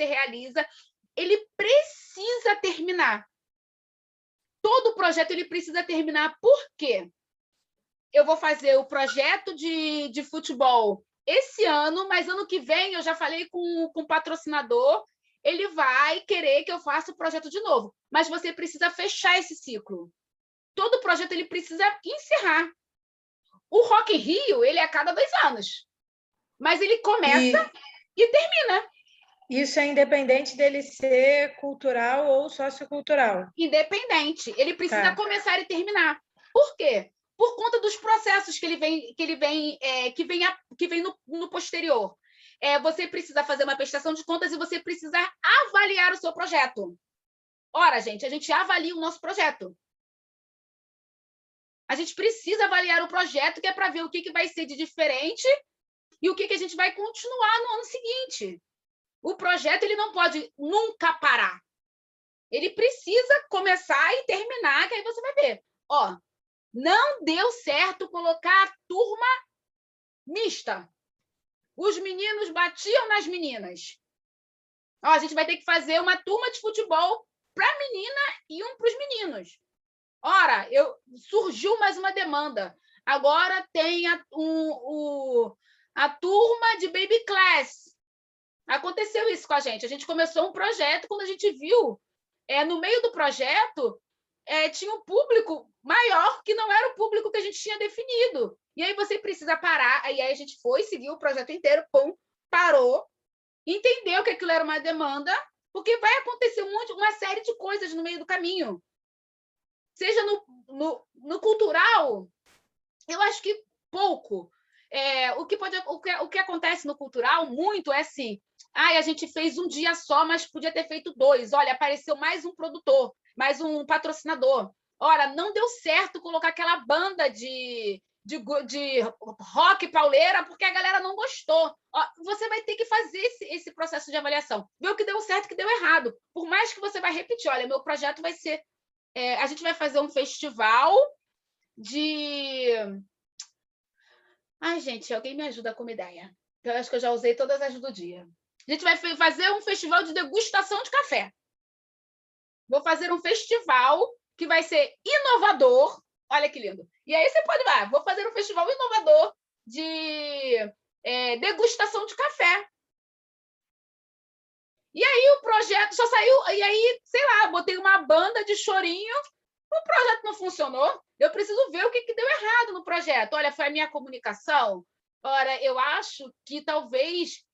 realiza. Ele precisa terminar. Todo projeto ele precisa terminar. Por quê? Eu vou fazer o projeto de futebol esse ano, mas ano que vem eu já falei com o patrocinador, ele vai querer que eu faça o projeto de novo. Mas você precisa fechar esse ciclo. Todo projeto ele precisa encerrar. O Rock in Rio, ele é a cada 2 anos. Mas ele começa e termina. Isso é independente dele ser cultural ou sociocultural? Independente. Ele precisa começar e terminar. Por quê? Por conta dos processos que vem no posterior. Você precisa fazer uma prestação de contas e você precisa avaliar o seu projeto. Ora, gente, a gente avalia o nosso projeto. A gente precisa avaliar o projeto, que é para ver o que vai ser de diferente e o que a gente vai continuar no ano seguinte. O projeto ele não pode nunca parar. Ele precisa começar e terminar, que aí você vai ver. Não deu certo colocar a turma mista. Os meninos batiam nas meninas. A gente vai ter que fazer uma turma de futebol para a menina e um para os meninos. Ora, surgiu mais uma demanda. Agora tem a turma de baby class. Aconteceu isso com a gente. A gente começou um projeto, quando a gente viu, no meio do projeto, tinha um público maior que não era o público que a gente tinha definido. E aí você precisa parar. Aí a gente foi, seguiu o projeto inteiro, parou, entendeu que aquilo era uma demanda, porque vai acontecer uma série de coisas no meio do caminho. Seja no cultural, eu acho que pouco. O que acontece no cultural muito é assim, a gente fez um dia só, mas podia ter feito 2. Olha, apareceu mais um produtor, mais um patrocinador. Ora, não deu certo colocar aquela banda de rock pauleira porque a galera não gostou. Você vai ter que fazer esse processo de avaliação. Ver o que deu certo e o que deu errado. Por mais que você vai repetir, olha, meu projeto vai ser... a gente vai fazer um festival de... Ai, gente, alguém me ajuda com uma ideia. Eu acho que eu já usei todas as do dia. A gente vai fazer um festival de degustação de café. Vou fazer um festival que vai ser inovador. Olha que lindo. E aí você pode ver, vou fazer um festival inovador de degustação de café. E aí o projeto só saiu, e aí, sei lá, botei uma banda de chorinho, o projeto não funcionou. Eu preciso ver o que deu errado no projeto. Olha, foi a minha comunicação. Ora, eu acho que talvez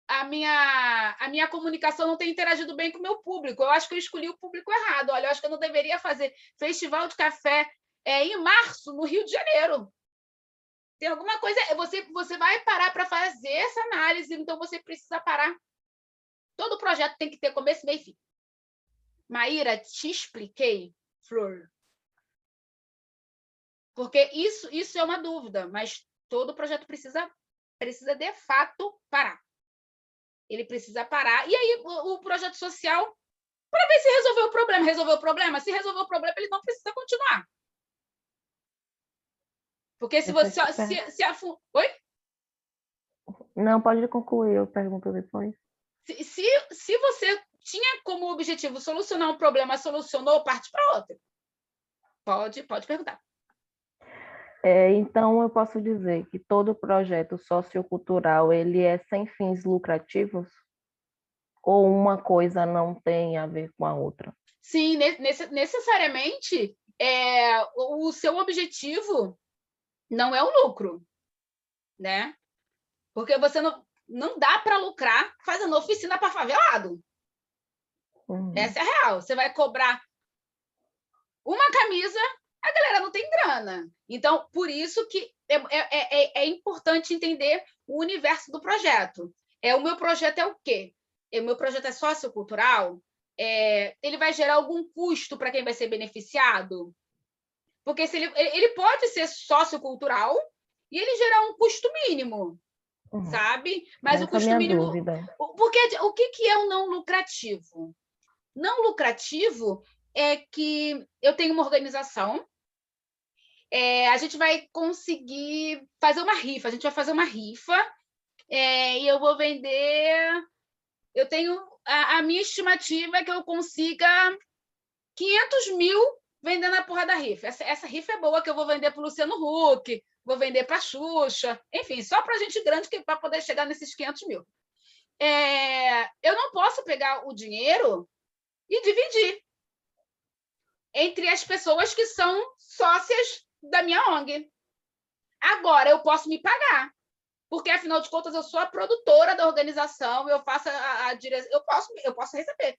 a minha comunicação não tenha interagido bem com o meu público. Eu acho que eu escolhi o público errado. Olha, eu acho que eu não deveria fazer festival de café em março, no Rio de Janeiro. Tem alguma coisa... Você vai parar para fazer essa análise, então você precisa parar. Todo projeto tem que ter começo, meio e fim. Maíra, te expliquei, Flor? Porque isso é uma dúvida, mas todo projeto precisa de fato parar. Ele precisa parar. E aí o projeto social, para ver se resolveu o problema. Resolveu o problema? Se resolveu o problema, ele não precisa continuar. Porque se você... Oi? Não, pode concluir, eu pergunto depois. Se você tinha como objetivo solucionar um problema, solucionou, parte para outro. Pode perguntar. Então, eu posso dizer que todo projeto sociocultural ele é sem fins lucrativos? Ou uma coisa não tem a ver com a outra? Sim, necessariamente, o seu objetivo não é o lucro, né? Porque você não dá para lucrar fazendo oficina para favelado. Essa é a real. Você vai cobrar uma camisa, a galera não tem grana. Então, por isso que é importante entender o universo do projeto. O meu projeto é o quê? O meu projeto é sociocultural? Ele vai gerar algum custo para quem vai ser beneficiado? Porque se ele pode ser sociocultural e ele gerar um custo mínimo, sabe? Mas o custo mínimo... Dúvida. Porque o que é o não lucrativo? Não lucrativo é que eu tenho uma organização a gente vai conseguir fazer uma rifa. A gente vai fazer uma rifa e eu vou vender... Eu tenho... A minha estimativa é que eu consiga 500 mil vendendo a porra da rifa. Essa rifa é boa, que eu vou vender para o Luciano Huck, vou vender para a Xuxa, enfim, só para gente grande para poder chegar nesses 500 mil. Eu não posso pegar o dinheiro e dividir entre as pessoas que são sócias da minha ONG. Agora, eu posso me pagar, porque, afinal de contas, eu sou a produtora da organização, eu faço a direção, eu posso receber.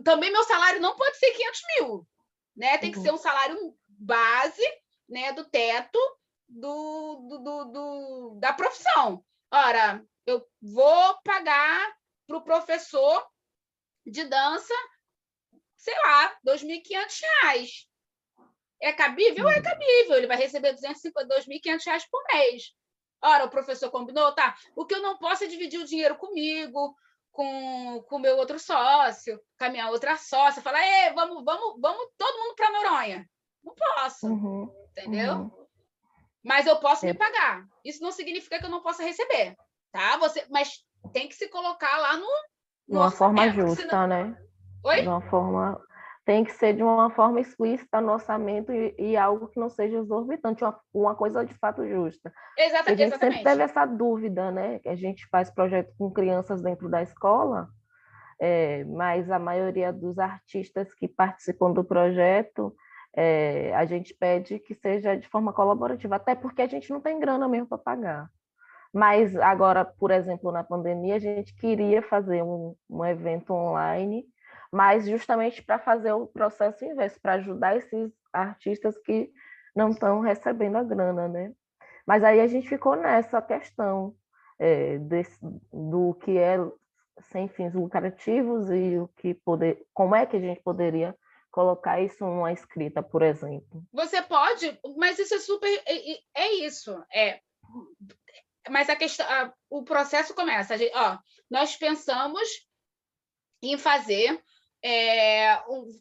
Também meu salário não pode ser 500 mil, né? Tem que ser um salário base, né, do teto da profissão. Ora, eu vou pagar para o professor de dança, sei lá, R$ 2.500. É cabível? É cabível. Ele vai receber R$ 2.500 por mês. Ora, o professor combinou? Tá. O que eu não posso é dividir o dinheiro comigo, com o meu outro sócio, com a minha outra sócia, falar, vamos todo mundo para Noronha. Não posso, entendeu? Mas eu posso me pagar. Isso não significa que eu não possa receber, tá? Mas tem que se colocar lá no uma forma justa, senão... né? Oi? Tem que ser de uma forma explícita no orçamento e algo que não seja exorbitante, uma coisa de fato justa. Exatamente. A gente sempre teve essa dúvida, né? A gente faz projeto com crianças dentro da escola, mas a maioria dos artistas que participam do projeto, a gente pede que seja de forma colaborativa, até porque a gente não tem grana mesmo para pagar. Mas agora, por exemplo, na pandemia, a gente queria fazer um evento online, mas justamente para fazer o processo inverso, para ajudar esses artistas que não estão recebendo a grana, né? Mas aí a gente ficou nessa questão do que é sem fins lucrativos e como é que a gente poderia colocar isso numa escrita, por exemplo. Você pode, mas isso é super... isso. Mas a questão, o processo começa. Nós pensamos em fazer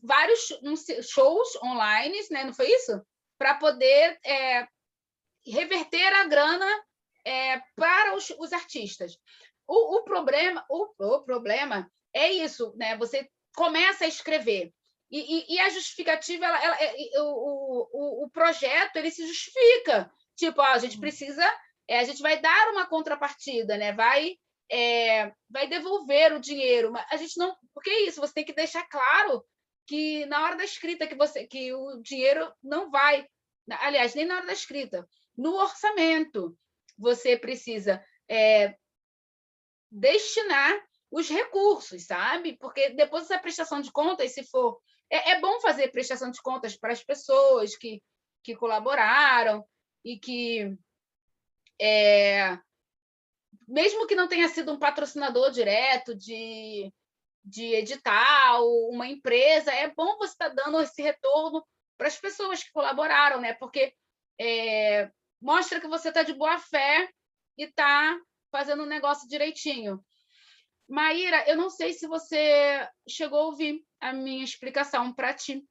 vários shows online, né? Não foi isso? Para poder reverter a grana para os artistas. O problema é isso, né? Você começa a escrever e a justificativa, o projeto, ele se justifica. Tipo, a gente precisa, a gente vai dar uma contrapartida, né? Vai devolver o dinheiro, mas a gente não... Porque é isso, você tem que deixar claro que na hora da escrita que o dinheiro não vai... Aliás, nem na hora da escrita. No orçamento, você precisa destinar os recursos, sabe? Porque depois dessa prestação de contas, se for... É bom fazer prestação de contas para as pessoas que colaboraram e que... mesmo que não tenha sido um patrocinador direto de edital, uma empresa, é bom você estar dando esse retorno para as pessoas que colaboraram, né? Porque mostra que você está de boa fé e está fazendo o negócio direitinho. Maíra, eu não sei se você chegou a ouvir a minha explicação para ti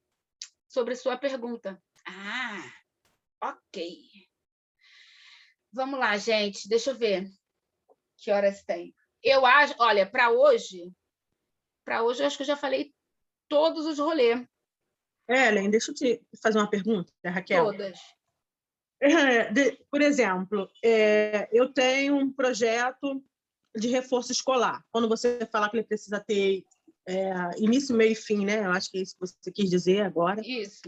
sobre sua pergunta. Ok. Vamos lá, gente. Deixa eu ver que horas tem. Eu acho... Olha, para hoje, eu acho que eu já falei todos os rolês. Ellen, deixa eu te fazer uma pergunta, Raquel. Todas. Por exemplo, eu tenho um projeto de reforço escolar. Quando você fala que ele precisa ter início, meio e fim, né? Eu acho que é isso que você quis dizer agora. Isso.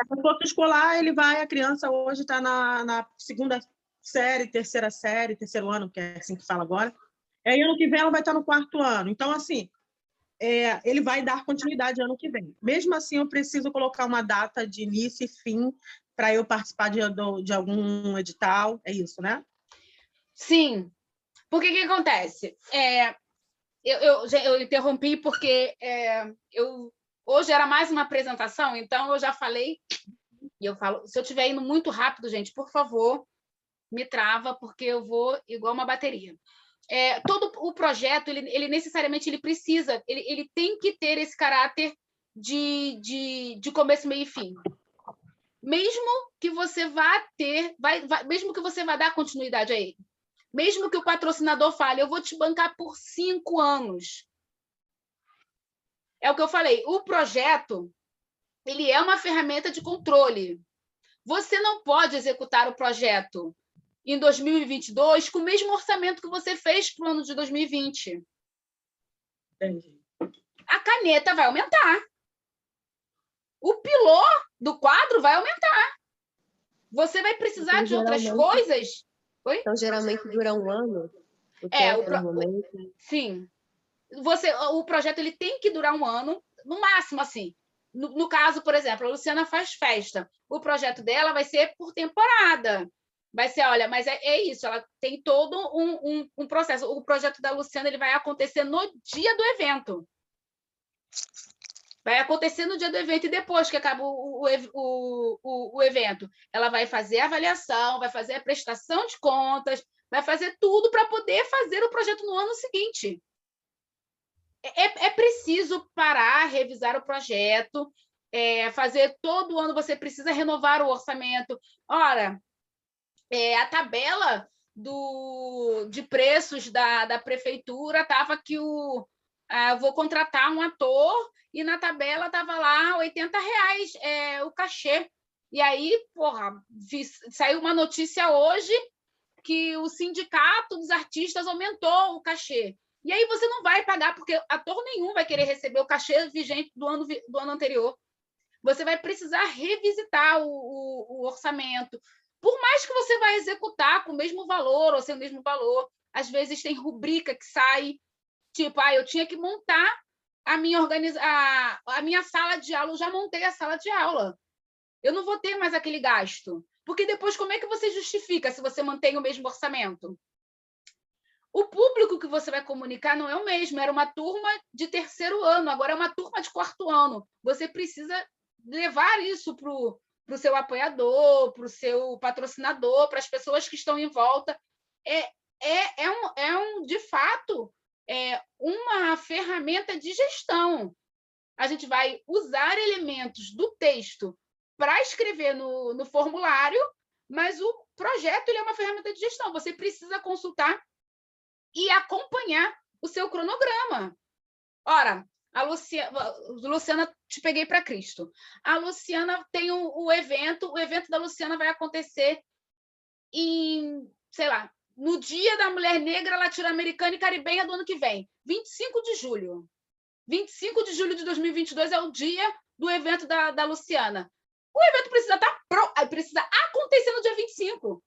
Reforço escolar, a criança hoje está na segunda série, terceira série, terceiro ano, que é assim que fala agora. Ano que vem ela vai estar no quarto ano. Então, assim, ele vai dar continuidade ano que vem. Mesmo assim, eu preciso colocar uma data de início e fim para eu participar de algum edital. É isso, né? Sim. Porque o que acontece? Eu interrompi porque hoje era mais uma apresentação, então eu já falei, e eu falo, se eu estiver indo muito rápido, gente, por favor, me trava, porque eu vou igual uma bateria. Todo o projeto, ele necessariamente ele precisa, ele tem que ter esse caráter de começo, meio e fim. mesmo que você vá ter, mesmo que você vá dar continuidade a ele, mesmo que o patrocinador fale, eu vou te bancar por 5 anos. É o que eu falei, o projeto, ele é uma ferramenta de controle. Você não pode executar o projeto em 2022 com o mesmo orçamento que você fez para o ano de 2020. Entendi. A caneta vai aumentar. O pilô do quadro vai aumentar. Você vai precisar Então, de outras coisas. Oi? Então, geralmente dura um ano. Sim. O projeto ele tem que durar um ano, no máximo, assim. No caso, por exemplo, a Luciana faz festa. O projeto dela vai ser por temporada. Vai ser, olha, mas é isso, ela tem todo um processo. O projeto da Luciana ele vai acontecer no dia do evento. Vai acontecer no dia do evento e depois que acaba o evento. Ela vai fazer a avaliação, vai fazer a prestação de contas, vai fazer tudo para poder fazer o projeto no ano seguinte. É preciso parar, revisar o projeto, fazer todo ano, você precisa renovar o orçamento. Ora, a tabela de preços da prefeitura estava que eu vou contratar um ator e na tabela estava lá R$ 80 o cachê. E aí, saiu uma notícia hoje que o sindicato dos artistas aumentou o cachê. E aí você não vai pagar, porque ator nenhum vai querer receber o cachê vigente do ano anterior. Você vai precisar revisitar o orçamento. Por mais que você vai executar com o mesmo valor ou sem o mesmo valor, às vezes tem rubrica que sai, tipo, eu tinha que montar a minha sala de aula, eu já montei a sala de aula. Eu não vou ter mais aquele gasto. Porque depois, como é que você justifica se você mantém o mesmo orçamento? O público que você vai comunicar não é o mesmo. Era uma turma de 3º ano, agora é uma turma de 4º ano. Você precisa levar isso para o seu apoiador, para o seu patrocinador, para as pessoas que estão em volta. De fato, uma ferramenta de gestão. A gente vai usar elementos do texto para escrever no formulário, mas o projeto ele é uma ferramenta de gestão. Você precisa consultar e acompanhar o seu cronograma. Ora, a Luciana, te peguei para Cristo. A Luciana tem o evento da Luciana vai acontecer no Dia da Mulher Negra Latino-Americana e Caribenha do ano que vem, 25 de julho. 25 de julho de 2022 é o dia do evento da Luciana. O evento precisa acontecer no dia 25.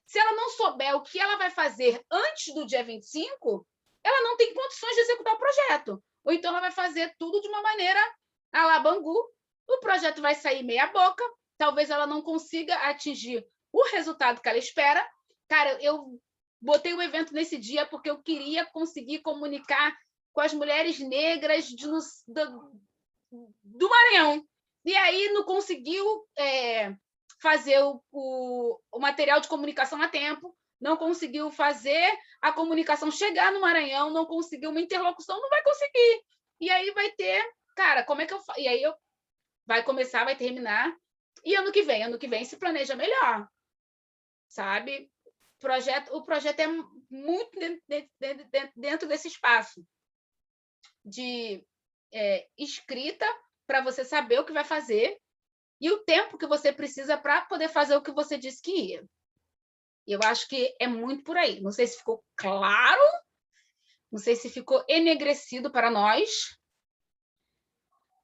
Se ela não souber o que ela vai fazer antes do dia 25, ela não tem condições de executar o projeto. Ou então ela vai fazer tudo de uma maneira à la Bangu, o projeto vai sair meia boca, talvez ela não consiga atingir o resultado que ela espera. Cara, eu botei o evento nesse dia porque eu queria conseguir comunicar com as mulheres negras do Maranhão. E aí não conseguiu fazer o material de comunicação a tempo, não conseguiu fazer a comunicação chegar no Maranhão, não conseguiu uma interlocução, não vai conseguir. E aí vai ter, cara, como é que eu faço? E aí vai começar, vai terminar. E ano que vem se planeja melhor, sabe? O projeto é muito dentro desse espaço de escrita para você saber o que vai fazer e o tempo que você precisa para poder fazer o que você disse que ia. Eu acho que é muito por aí. Não sei se ficou claro, não sei se ficou enegrecido para nós,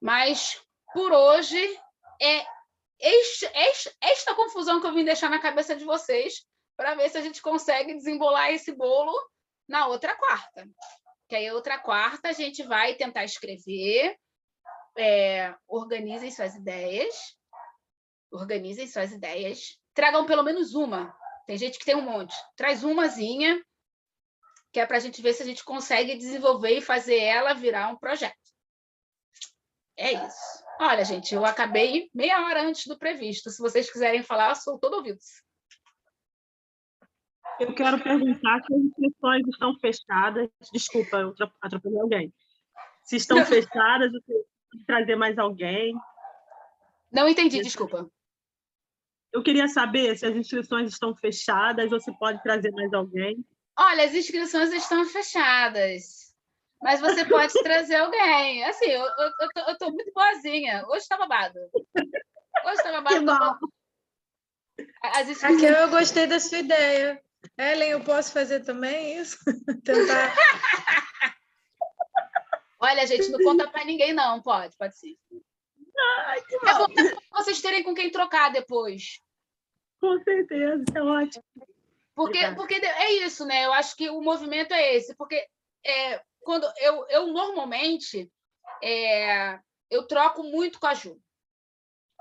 mas por hoje é esta confusão que eu vim deixar na cabeça de vocês para ver se a gente consegue desembolar esse bolo na outra quarta. Que aí, outra quarta, a gente vai tentar escrever, organizem suas ideias, tragam pelo menos uma. Tem gente que tem um monte. Traz umazinha, que é para a gente ver se a gente consegue desenvolver e fazer ela virar um projeto. É isso. Olha, gente, eu acabei meia hora antes do previsto. Se vocês quiserem falar, eu sou todo ouvidos. Eu quero perguntar se as inscrições estão fechadas. Desculpa, eu atropelei alguém. Se estão fechadas, eu tenho que trazer mais alguém. Não entendi, desculpa. Eu queria saber se as inscrições estão fechadas ou se pode trazer mais alguém. Olha, as inscrições estão fechadas, mas você pode trazer alguém. Assim, eu tô muito boazinha. Hoje está babado. Que bom. As inscrições... Raquel, eu gostei da sua ideia. Ellen, eu posso fazer também isso? Tentar. Olha, gente, não conta para ninguém, não. Pode sim. Ai, que É bom. bom vocês terem com quem trocar depois. Com certeza, é ótimo. Porque é isso, né? Eu acho que o movimento é esse. Porque quando eu normalmente eu troco muito com a Ju.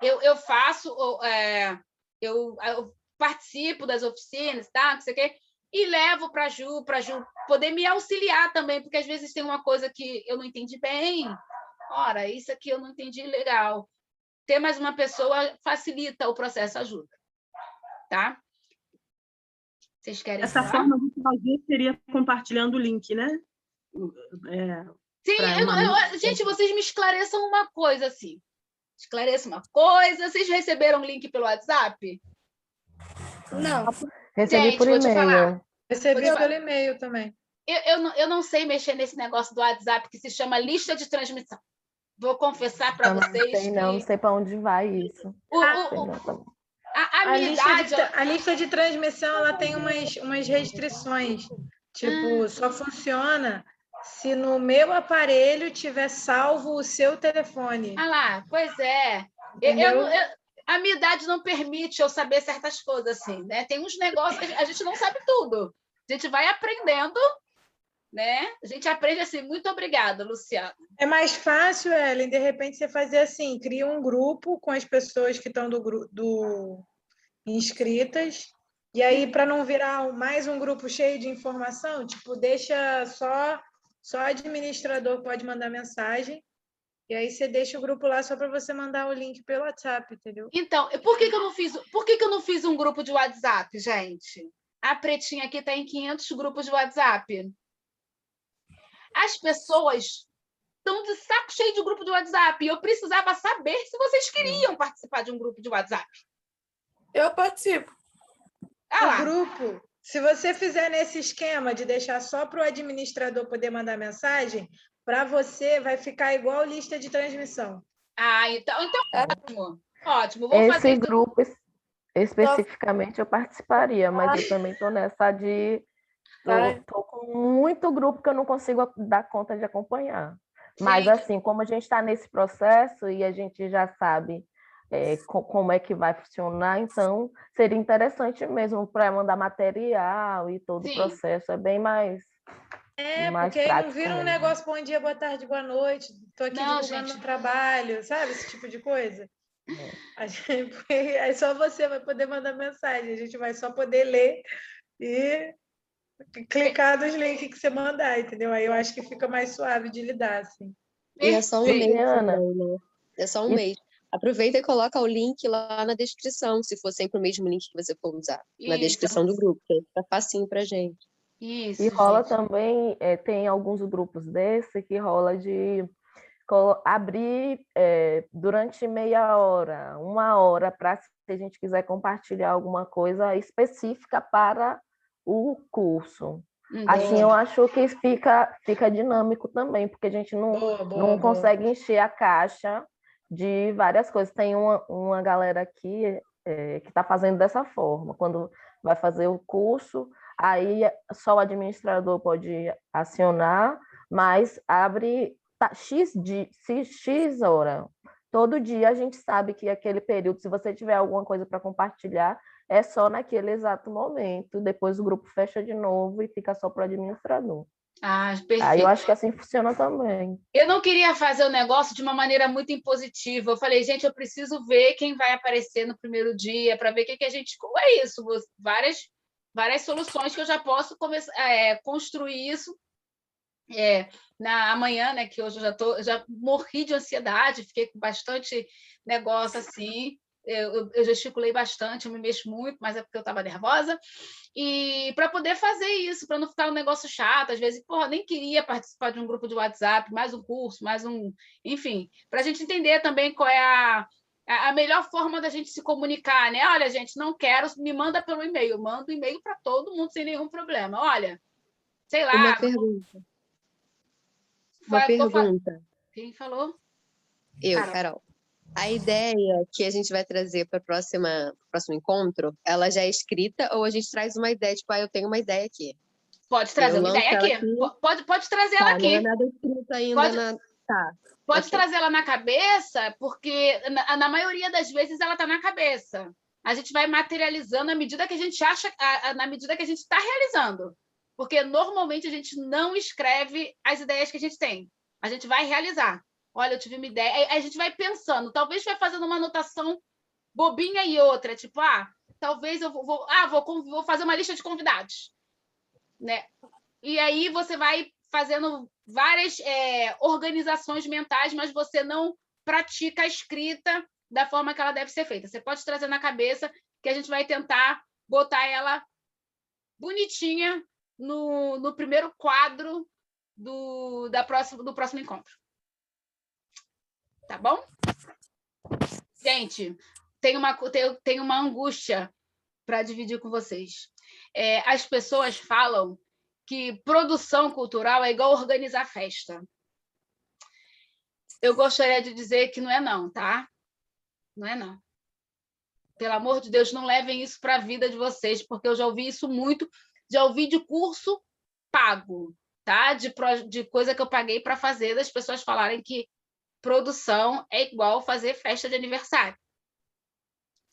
Eu faço, eu participo das oficinas, tá? Não sei o quê, e levo para a Ju poder me auxiliar também, porque às vezes tem uma coisa que eu não entendi bem. Ora, isso aqui eu não entendi legal. Ter mais uma pessoa facilita o processo, ajuda. Tá? Vocês querem Essa falar? forma de fazer seria compartilhando o link, né? Sim, gente, vocês me esclareçam uma coisa, assim. Esclareçam uma coisa. Vocês receberam o link pelo WhatsApp? Não. Recebi Gente, por vou te e-mail. falar. Recebi pelo e-mail também. Eu não sei mexer nesse negócio do WhatsApp que se chama lista de transmissão. Vou confessar para vocês sei, não sei para onde vai isso. A minha idade... A lista de transmissão ela tem umas restrições. Tipo, só funciona se no meu aparelho tiver salvo o seu telefone. Ah lá, pois é. A minha idade não permite eu saber certas coisas assim, né? Tem uns negócios que a gente não sabe tudo. A gente vai aprendendo, né? A gente aprende assim. Muito obrigada, Luciana. É mais fácil, Ellen, de repente você fazer assim, cria um grupo com as pessoas que estão do inscritas, e aí, para não virar mais um grupo cheio de informação, tipo, deixa só administrador pode mandar mensagem, e aí você deixa o grupo lá só para você mandar o link pelo WhatsApp, entendeu? Então, por que eu não fiz um grupo de WhatsApp, gente? A Pretinha aqui está em 500 grupos de WhatsApp. As pessoas estão de saco cheio de grupo de WhatsApp, e eu precisava saber se vocês queriam participar de um grupo de WhatsApp. Eu participo. O grupo, se você fizer nesse esquema de deixar só para o administrador poder mandar mensagem, para você vai ficar igual lista de transmissão. Então ótimo. Ótimo. Esse grupo especificamente eu participaria, mas eu também estou nessa de... Estou com muito grupo que eu não consigo dar conta de acompanhar. Mas, assim, como a gente está nesse processo e a gente já sabe como é que vai funcionar, então seria interessante mesmo para mandar material e todo o processo. É bem mais porque aí não vira um mesmo. negócio bom dia, boa tarde, boa noite, estou aqui divulgando meu trabalho, sabe? Esse tipo de coisa. Aí só você vai poder mandar mensagem, a gente vai só poder ler e clicar nos links que você mandar, entendeu? Aí eu acho que fica mais suave de lidar, assim. E é só um mês também, né? É só um mês. Aproveita e coloca o link lá na descrição, se for sempre o mesmo link que você for usar, na descrição do grupo, que fica facinho pra gente. Isso, e rola também, tem alguns grupos desse que rola de abrir durante meia hora, 1 hora, para se a gente quiser compartilhar alguma coisa específica para o curso. Assim, eu acho que fica dinâmico também, porque a gente não consegue encher a caixa de várias coisas. Tem uma galera aqui que está fazendo dessa forma. Quando vai fazer o curso, aí só o administrador pode acionar, mas abre X hora. Todo dia a gente sabe que aquele período, se você tiver alguma coisa para compartilhar, é só naquele exato momento. Depois o grupo fecha de novo e fica só para o administrador. Perfeito. Aí eu acho que assim funciona também. Eu não queria fazer o negócio de uma maneira muito impositiva. Eu falei, gente, eu preciso ver quem vai aparecer no primeiro dia para ver o que a gente... É isso, várias soluções que eu já posso começar construir isso amanhã, né? Que hoje eu já morri de ansiedade, fiquei com bastante negócio assim. Eu gesticulei bastante, eu me mexo muito, mas é porque eu estava nervosa. E para poder fazer isso, para não ficar um negócio chato, às vezes, nem queria participar de um grupo de WhatsApp, mais um curso, mais um... Enfim, para a gente entender também qual é a melhor forma da gente se comunicar, né? Olha, gente, não quero, me manda pelo e-mail. Manda o e-mail para todo mundo sem nenhum problema. Olha, sei lá. Uma pergunta. Quem falou? Eu, Carol. A ideia que a gente vai trazer para o próximo encontro, ela já é escrita ou a gente traz uma ideia, tipo, eu tenho uma ideia aqui. Pode trazer uma ideia aqui. Pode trazer ela aqui. Não é nada escrito ainda. Pode trazer ela na cabeça, porque na maioria das vezes ela está na cabeça. A gente vai materializando à medida que a gente acha, na medida que a gente está realizando. Porque normalmente a gente não escreve as ideias que a gente tem. A gente vai realizar. Olha, eu tive uma ideia. Aí a gente vai pensando, talvez vai fazendo uma anotação bobinha e outra, tipo, talvez eu vou fazer uma lista de convidados, né? E aí você vai fazendo várias organizações mentais, mas você não pratica a escrita da forma que ela deve ser feita. Você pode trazer na cabeça que a gente vai tentar botar ela bonitinha no primeiro quadro do próximo encontro. Tá bom? Gente, tem uma angústia para dividir com vocês. As pessoas falam que produção cultural é igual organizar festa. Eu gostaria de dizer que não é não, tá? Não é não. Pelo amor de Deus, não levem isso para a vida de vocês, porque eu já ouvi isso muito, já ouvi de curso pago, tá? De coisa que eu paguei para fazer, das pessoas falarem que produção é igual fazer festa de aniversário.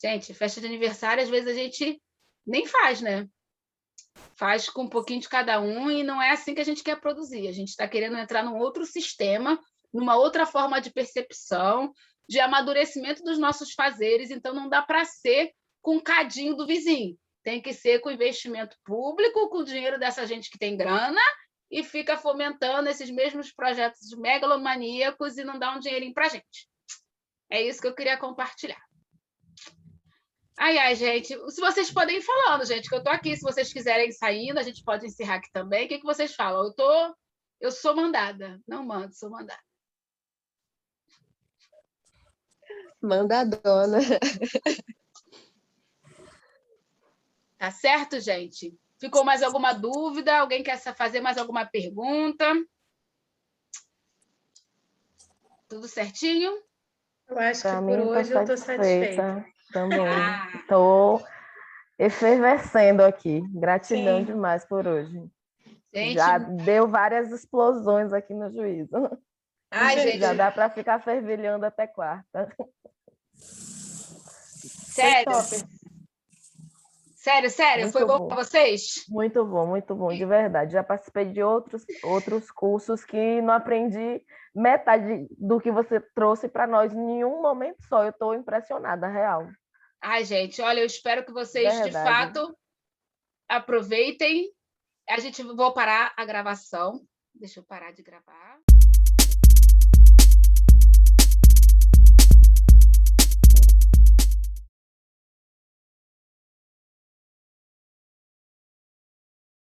Gente, festa de aniversário, às vezes a gente nem faz, né? Faz com um pouquinho de cada um e não é assim que a gente quer produzir. A gente está querendo entrar num outro sistema, numa outra forma de percepção, de amadurecimento dos nossos fazeres, então não dá para ser com o cadinho do vizinho. Tem que ser com investimento público, com o dinheiro dessa gente que tem grana e fica fomentando esses mesmos projetos megalomaníacos e não dá um dinheirinho para a gente. É isso que eu queria compartilhar. Ai, gente, se vocês podem ir falando, gente, que eu estou aqui, se vocês quiserem ir saindo, a gente pode encerrar aqui também. O que vocês falam? Eu sou mandada. Não mando, sou mandada. Mandadona. Tá certo, gente? Ficou mais alguma dúvida? Alguém quer fazer mais alguma pergunta? Tudo certinho? Eu acho que por hoje eu estou satisfeita. Também. Estou efervescendo aqui. Gratidão demais por hoje. Gente, já deu várias explosões aqui no juízo. Ai, gente. Já dá para ficar fervilhando até quarta. Sério? Sério? Foi bom para vocês? Muito bom, de verdade. Já participei de outros cursos que não aprendi metade do que você trouxe para nós em nenhum momento só. Eu estou impressionada, real. Ai, gente, olha, eu espero que vocês, de fato, aproveitem. Vou parar a gravação. Deixa eu parar de gravar.